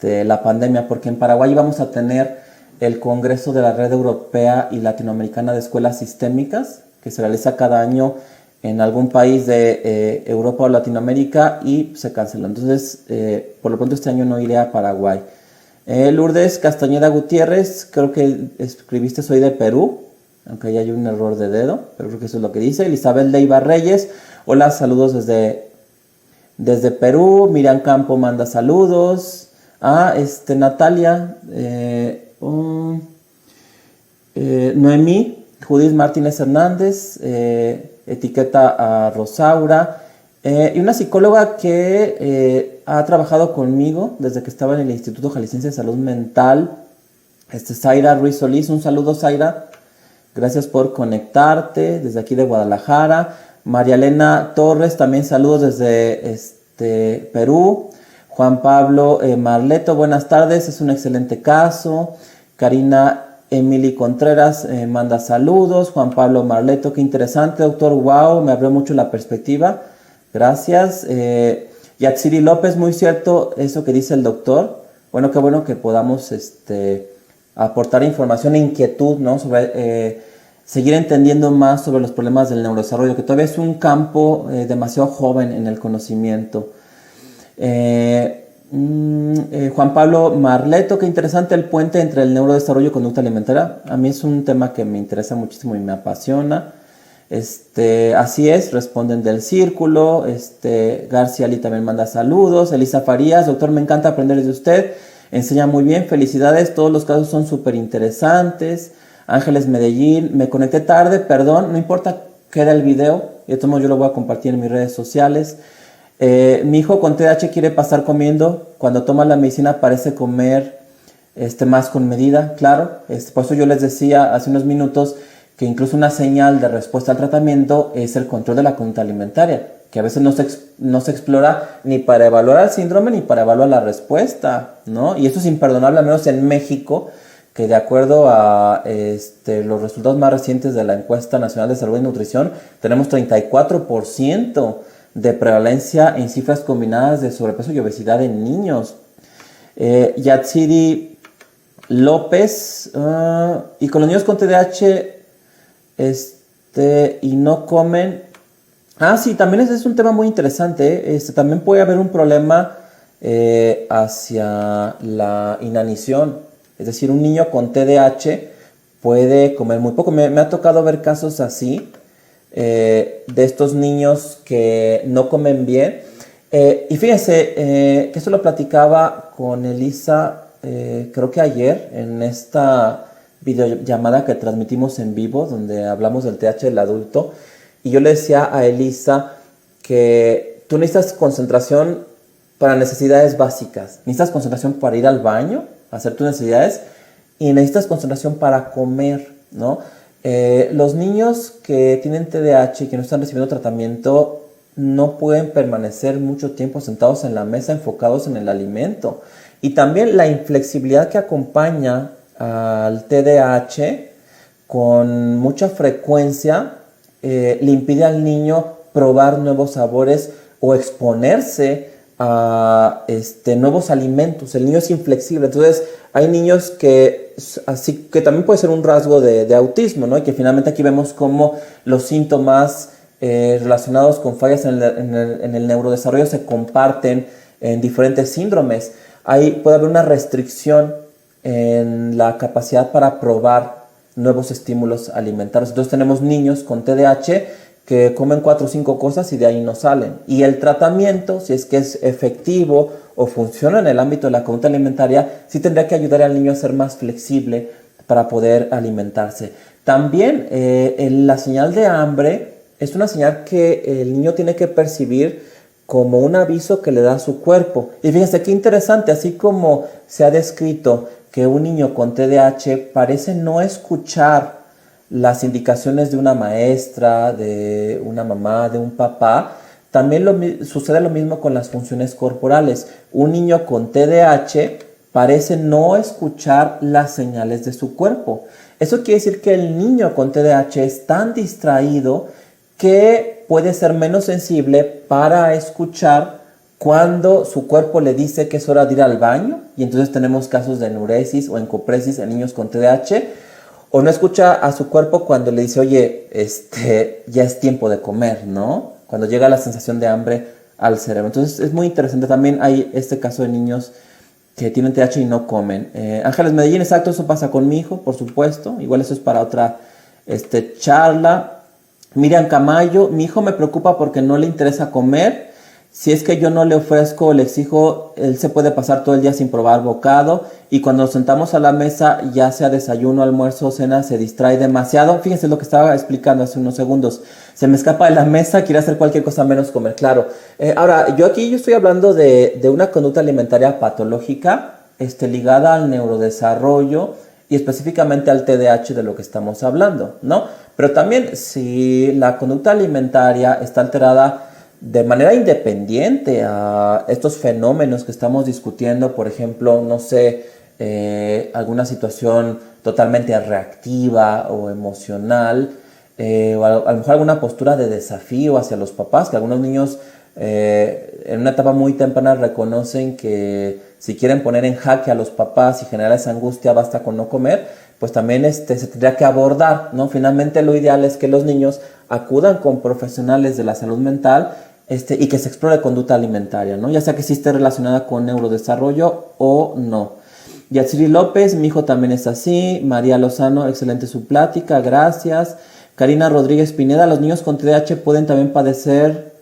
la pandemia, porque en Paraguay íbamos a tener el Congreso de la Red Europea y Latinoamericana de Escuelas Sistémicas, que se realiza cada año en algún país de Europa o Latinoamérica, y se canceló. Entonces, por lo pronto este año no iré a Paraguay. Lourdes Castañeda Gutiérrez, creo que escribiste soy de Perú, aunque ahí hay un error de dedo, pero creo que eso es lo que dice. Elizabeth Leiva Reyes, hola, saludos desde Perú. Miriam Campo manda saludos. Natalia, Noemí, Judith Martínez Hernández, etiqueta a Rosaura, y una psicóloga que ha trabajado conmigo desde que estaba en el Instituto Jalisciense de Salud Mental, Zaira Ruiz Solís. Un saludo, Zaira, gracias por conectarte desde aquí de Guadalajara. María Elena Torres, también saludos desde Perú. Juan Pablo Marleto, buenas tardes, es un excelente caso. Karina Emily Contreras manda saludos. Juan Pablo Marleto, qué interesante, doctor, wow, me abrió mucho la perspectiva, gracias. Yatsiri López, muy cierto eso que dice el doctor. Bueno, qué bueno que podamos aportar información e inquietud, ¿no? Sobre seguir entendiendo más sobre los problemas del neurodesarrollo, que todavía es un campo demasiado joven en el conocimiento. Juan Pablo Marleto, qué interesante el puente entre el neurodesarrollo y conducta alimentaria. A mí es un tema que me interesa muchísimo y me apasiona. Así es, responden del círculo. García Ali también manda saludos. Elisa Farías, doctor, me encanta aprender de usted, enseña muy bien, felicidades, todos los casos son súper interesantes. Ángeles Medellín, me conecté tarde, perdón, no importa, queda el video, y de yo lo voy a compartir en mis redes sociales. Mi hijo con TDAH quiere pasar comiendo, cuando toma la medicina parece comer más con medida, claro. Por eso yo les decía hace unos minutos que incluso una señal de respuesta al tratamiento es el control de la conducta alimentaria, que a veces no se explora ni para evaluar el síndrome ni para evaluar la respuesta, ¿no? Y eso es imperdonable, al menos en México, que de acuerdo a los resultados más recientes de la Encuesta Nacional de Salud y Nutrición, tenemos 34% de prevalencia en cifras combinadas de sobrepeso y obesidad en niños. Yatsiri López, y con los niños con TDAH y no comen. Sí, también ese es un tema muy interesante. También puede haber un problema hacia la inanición. Es decir, un niño con TDAH puede comer muy poco. Me ha tocado ver casos así, de estos niños que no comen bien. Y fíjense, que esto lo platicaba con Elisa, creo que ayer, en esta videollamada que transmitimos en vivo, donde hablamos del TDAH del adulto. Y yo le decía a Elisa que tú necesitas concentración para necesidades básicas. Necesitas concentración para ir al baño, hacer tus necesidades, y necesitas concentración para comer, ¿no? Los niños que tienen TDAH y que no están recibiendo tratamiento no pueden permanecer mucho tiempo sentados en la mesa enfocados en el alimento. Y también la inflexibilidad que acompaña al TDAH con mucha frecuencia le impide al niño probar nuevos sabores o exponerse a nuevos alimentos. El niño es inflexible. Entonces hay niños que, así que también puede ser un rasgo de autismo, ¿no? Y que finalmente aquí vemos cómo los síntomas relacionados con fallas en el neurodesarrollo se comparten en diferentes síndromes. Puede haber una restricción en la capacidad para probar nuevos estímulos alimentarios. Entonces tenemos niños con TDAH que comen 4 o 5 cosas y de ahí no salen. Y el tratamiento, si es que es efectivo o funciona en el ámbito de la conducta alimentaria, sí tendría que ayudar al niño a ser más flexible para poder alimentarse. También la señal de hambre es una señal que el niño tiene que percibir como un aviso que le da a su cuerpo. Y fíjense qué interesante, así como se ha descrito que un niño con TDAH parece no escuchar las indicaciones de una maestra, de una mamá, de un papá, también sucede lo mismo con las funciones corporales. Un niño con TDAH parece no escuchar las señales de su cuerpo. Eso quiere decir que el niño con TDAH es tan distraído que puede ser menos sensible para escuchar cuando su cuerpo le dice que es hora de ir al baño, y entonces tenemos casos de enuresis o encopresis en niños con TDAH, o no escucha a su cuerpo cuando le dice, oye, ya es tiempo de comer, ¿no? Cuando llega la sensación de hambre al cerebro. Entonces es muy interesante. También hay este caso de niños que tienen TDAH y no comen. Ángeles Medellín, exacto, eso pasa con mi hijo, por supuesto. Igual eso es para otra charla. Miriam Camayo, mi hijo me preocupa porque no le interesa comer. Si es que yo no le ofrezco o le exijo, él se puede pasar todo el día sin probar bocado. Y cuando nos sentamos a la mesa, ya sea desayuno, almuerzo o cena, se distrae demasiado. Fíjense lo que estaba explicando hace unos segundos. Se me escapa de la mesa, quiere hacer cualquier cosa menos comer, claro. Ahora, yo estoy hablando de una conducta alimentaria patológica, ligada al neurodesarrollo y específicamente al TDAH de lo que estamos hablando, ¿no? Pero también si la conducta alimentaria está alterada de manera independiente a estos fenómenos que estamos discutiendo, por ejemplo, no sé, alguna situación totalmente reactiva o emocional, o a lo mejor alguna postura de desafío hacia los papás, que algunos niños en una etapa muy temprana reconocen que si quieren poner en jaque a los papás y generar esa angustia basta con no comer, pues también se tendría que abordar, ¿no? Finalmente lo ideal es que los niños acudan con profesionales de la salud mental y que se explore conducta alimentaria, ¿no? Ya sea que sí esté relacionada con neurodesarrollo o no. Yatsiri López, mi hijo también es así. María Lozano, excelente su plática, gracias. Karina Rodríguez Pineda, los niños con TDAH pueden también padecer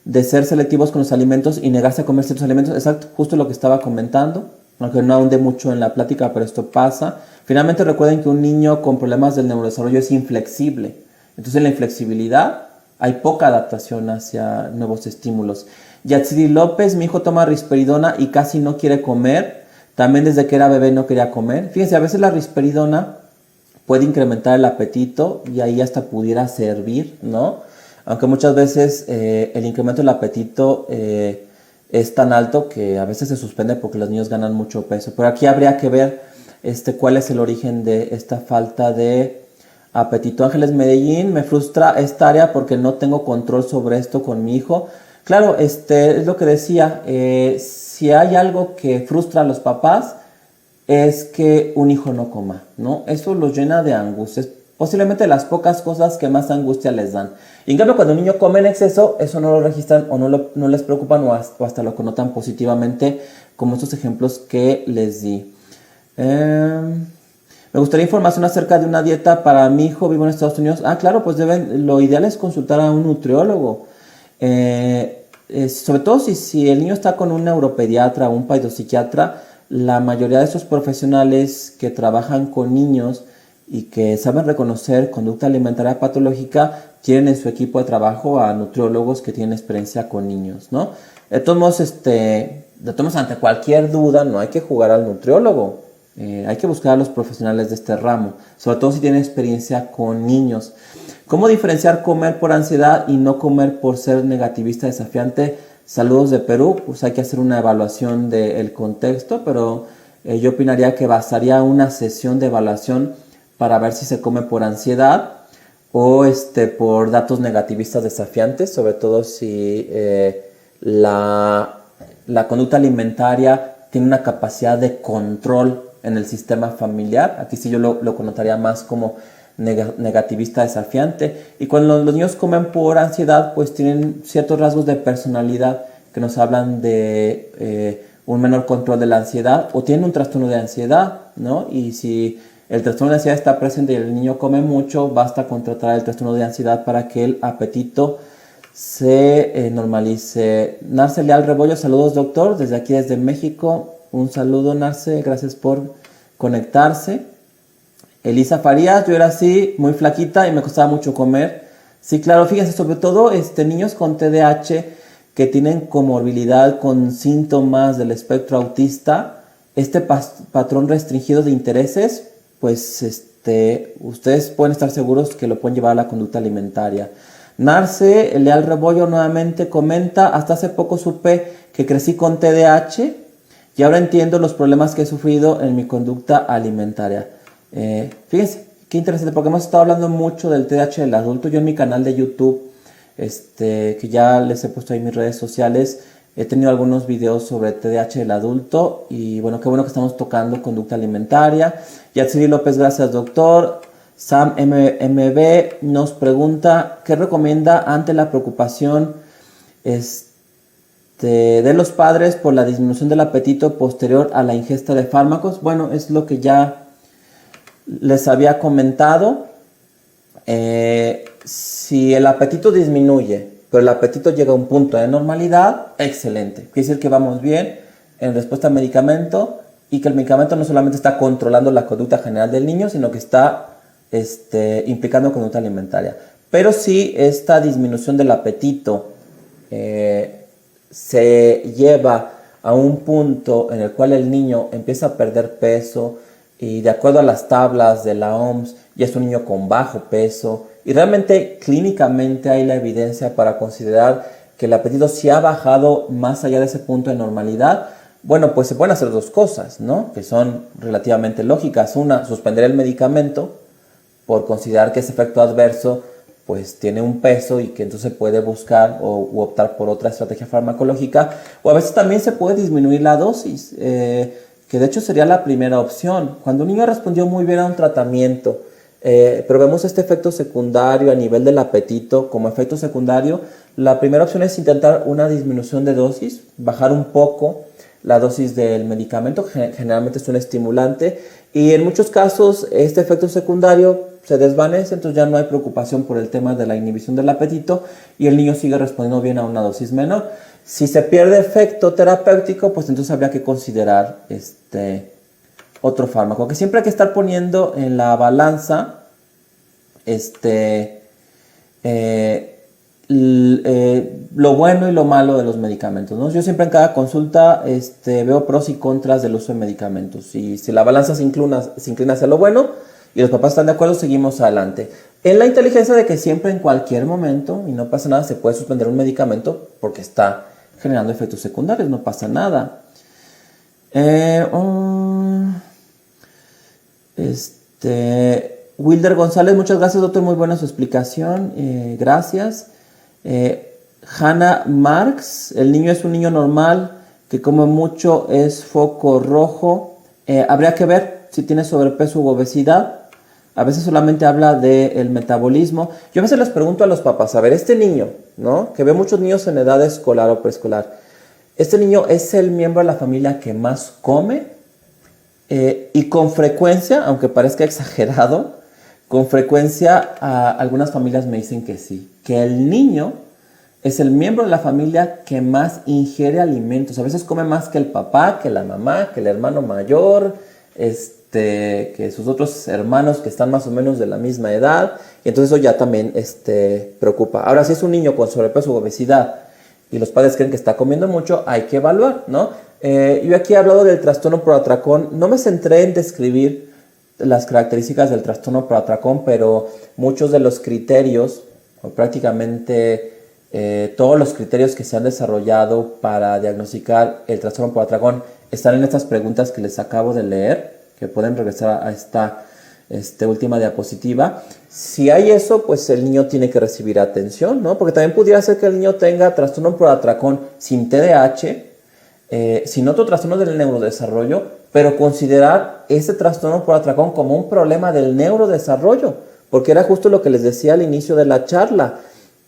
de ser selectivos con los alimentos y negarse a comer ciertos alimentos. Exacto, justo lo que estaba comentando, aunque no ahondé mucho en la plática, pero esto pasa. Finalmente recuerden que un niño con problemas del neurodesarrollo es inflexible. Entonces en la inflexibilidad hay poca adaptación hacia nuevos estímulos. Yatsiri López, mi hijo toma risperidona y casi no quiere comer. También desde que era bebé no quería comer. Fíjense, a veces la risperidona puede incrementar el apetito y ahí hasta pudiera servir, ¿no? Aunque muchas veces el incremento del apetito es tan alto que a veces se suspende porque los niños ganan mucho peso. Pero aquí habría que ver cuál es el origen de esta falta de apetito. Ángeles Medellín, me frustra esta área porque no tengo control sobre esto con mi hijo. Claro, es lo que decía, si hay algo que frustra a los papás es que un hijo no coma, ¿no? Eso los llena de angustia. Es posiblemente las pocas cosas que más angustia les dan. Y en cambio, cuando un niño come en exceso, eso no lo registran o no les preocupan o hasta lo connotan positivamente, como estos ejemplos que les di. Me gustaría información acerca de una dieta para mi hijo, vivo en Estados Unidos. Claro, pues lo ideal es consultar a un nutriólogo. Sobre todo si el niño está con un neuropediatra o un paidopsiquiatra, la mayoría de esos profesionales que trabajan con niños y que saben reconocer conducta alimentaria patológica tienen en su equipo de trabajo a nutriólogos que tienen experiencia con niños, ¿no? De todos modos, ante cualquier duda no hay que jugar al nutriólogo. Hay que buscar a los profesionales de este ramo, sobre todo si tienen experiencia con niños. ¿Cómo diferenciar comer por ansiedad y no comer por ser negativista desafiante? Saludos de Perú. Pues hay que hacer una evaluación del contexto, pero yo opinaría que bastaría una sesión de evaluación para ver si se come por ansiedad o por datos negativistas desafiantes, sobre todo si la conducta alimentaria tiene una capacidad de control en el sistema familiar. Aquí sí yo lo connotaría más como negativista desafiante. Y cuando los niños comen por ansiedad, pues tienen ciertos rasgos de personalidad que nos hablan de un menor control de la ansiedad, o tienen un trastorno de ansiedad, ¿no? Y si el trastorno de ansiedad está presente y el niño come mucho, basta con tratar el trastorno de ansiedad para que el apetito se normalice. Narce Leal Rebollo, saludos doctor, desde aquí desde México. Un saludo, Narce, gracias por conectarse. Elisa Farías, yo era así, muy flaquita y me costaba mucho comer. Sí, claro, fíjense, sobre todo niños con TDAH que tienen comorbilidad con síntomas del espectro autista, patrón restringido de intereses, pues ustedes pueden estar seguros que lo pueden llevar a la conducta alimentaria. Narce Leal Rebollo nuevamente comenta, hasta hace poco supe que crecí con TDAH y ahora entiendo los problemas que he sufrido en mi conducta alimentaria. Fíjense, qué interesante, porque hemos estado hablando mucho del TDAH del adulto. Yo en mi canal de YouTube, que ya les he puesto ahí en mis redes sociales, he tenido algunos videos sobre TDAH del adulto y bueno, qué bueno que estamos tocando conducta alimentaria. Yatsiri López, gracias doctor. Sam MB nos pregunta, ¿qué recomienda ante la preocupación de los padres por la disminución del apetito posterior a la ingesta de fármacos? Bueno, es lo que ya les había comentado. Si el apetito disminuye, pero el apetito llega a un punto de normalidad, excelente. Quiere decir que vamos bien en respuesta al medicamento y que el medicamento no solamente está controlando la conducta general del niño, sino que está implicando conducta alimentaria. Pero si esta disminución del apetito se lleva a un punto en el cual el niño empieza a perder peso y de acuerdo a las tablas de la OMS ya es un niño con bajo peso y realmente clínicamente hay la evidencia para considerar que el apetito sí ha bajado más allá de ese punto de normalidad, bueno, pues se pueden hacer dos cosas, ¿no? Que son relativamente lógicas. Una, suspender el medicamento por considerar que ese efecto adverso pues tiene un peso y que entonces puede buscar u optar por otra estrategia farmacológica, o a veces también se puede disminuir la dosis, que de hecho sería la primera opción. Cuando un niño respondió muy bien a un tratamiento, pero vemos este efecto secundario a nivel del apetito como efecto secundario, la primera opción es intentar una disminución de dosis, bajar un poco la dosis del medicamento, generalmente es un estimulante, y en muchos casos este efecto secundario se desvanece, entonces ya no hay preocupación por el tema de la inhibición del apetito y el niño sigue respondiendo bien a una dosis menor. Si se pierde efecto terapéutico, pues entonces habría que considerar otro fármaco, que siempre hay que estar poniendo en la balanza lo bueno y lo malo de los medicamentos, ¿no? Yo siempre en cada consulta veo pros y contras del uso de medicamentos, y si la balanza se inclina hacia lo bueno y los papás están de acuerdo, seguimos adelante. En la inteligencia de que siempre en cualquier momento, y no pasa nada, se puede suspender un medicamento porque está generando efectos secundarios, no pasa nada. Wilder González, muchas gracias doctor, muy buena su explicación, gracias. Hannah Marx, el niño es un niño normal que come mucho, es foco rojo, habría que ver si tiene sobrepeso u obesidad. A veces solamente habla del metabolismo. Yo a veces les pregunto a los papás, a ver, este niño, ¿no? Que ve muchos niños en edad escolar o preescolar, ¿este niño es el miembro de la familia que más come? Y con frecuencia, aunque parezca exagerado, con frecuencia algunas familias me dicen que sí, que el niño es el miembro de la familia que más ingiere alimentos. A veces come más que el papá, que la mamá, que el hermano mayor, que sus otros hermanos que están más o menos de la misma edad, y entonces eso ya también preocupa. Ahora, si es un niño con sobrepeso u obesidad y los padres creen que está comiendo mucho, hay que evaluar, ¿no? Yo aquí he hablado del trastorno por atracón. No me centré en describir las características del trastorno por atracón, pero muchos de los criterios, o prácticamente todos los criterios que se han desarrollado para diagnosticar el trastorno por atracón están en estas preguntas que les acabo de leer, que pueden regresar a esta última diapositiva. Si hay eso, pues el niño tiene que recibir atención, ¿no? Porque también pudiera ser que el niño tenga trastorno por atracón sin TDAH, sin otro trastorno del neurodesarrollo, pero considerar ese trastorno por atracón como un problema del neurodesarrollo, porque era justo lo que les decía al inicio de la charla.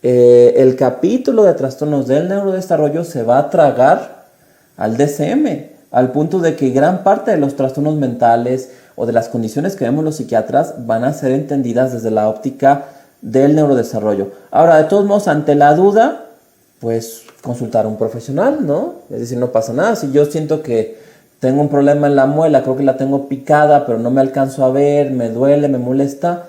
El capítulo de trastornos del neurodesarrollo se va a tragar al DSM, al punto de que gran parte de los trastornos mentales o de las condiciones que vemos los psiquiatras van a ser entendidas desde la óptica del neurodesarrollo. Ahora, de todos modos, ante la duda, pues consultar a un profesional, ¿no? Es decir, no pasa nada. Si yo siento que tengo un problema en la muela, creo que la tengo picada, pero no me alcanzo a ver, me duele, me molesta,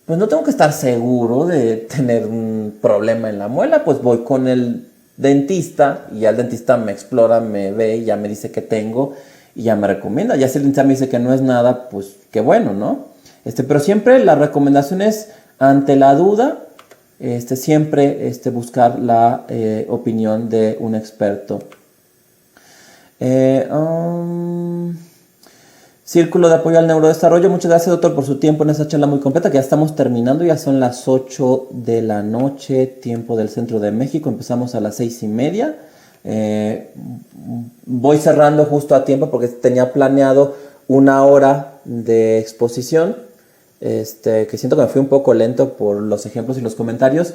pues no tengo que estar seguro de tener un problema en la muela, pues voy con el dentista y ya el dentista me explora, me ve y ya me dice que tengo y ya me recomienda. Ya si el dentista me dice que no es nada, pues qué bueno, ¿no? Pero siempre la recomendación es, ante la duda, siempre buscar la opinión de un experto. Círculo de apoyo al neurodesarrollo. Muchas gracias, doctor, por su tiempo en esta charla muy completa, que ya estamos terminando, ya son las 8 de la noche, tiempo del centro de México. Empezamos a las 6:30. Voy cerrando justo a tiempo porque tenía planeado 1 hora de exposición, que siento que me fui un poco lento por los ejemplos y los comentarios,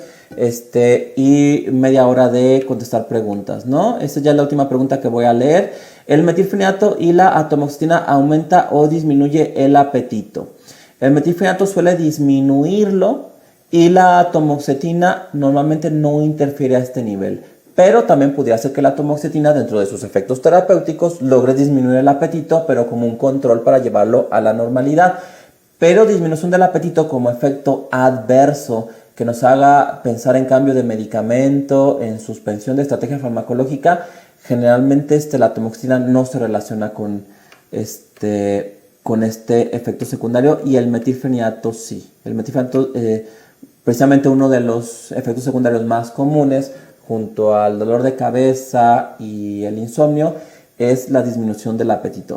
y media hora de contestar preguntas, ¿no? Esta ya es la última pregunta que voy a leer. ¿El metilfenidato y la atomoxetina aumenta o disminuye el apetito? El metilfenidato suele disminuirlo y la atomoxetina normalmente no interfiere a este nivel. Pero también podría ser que la atomoxetina, dentro de sus efectos terapéuticos, logre disminuir el apetito, pero como un control para llevarlo a la normalidad. Pero disminución del apetito como efecto adverso que nos haga pensar en cambio de medicamento, en suspensión de estrategia farmacológica, generalmente la atomoxetina no se relaciona con este efecto secundario, y el metilfenidato sí. El metilfenidato, precisamente uno de los efectos secundarios más comunes, junto al dolor de cabeza y el insomnio, es la disminución del apetito.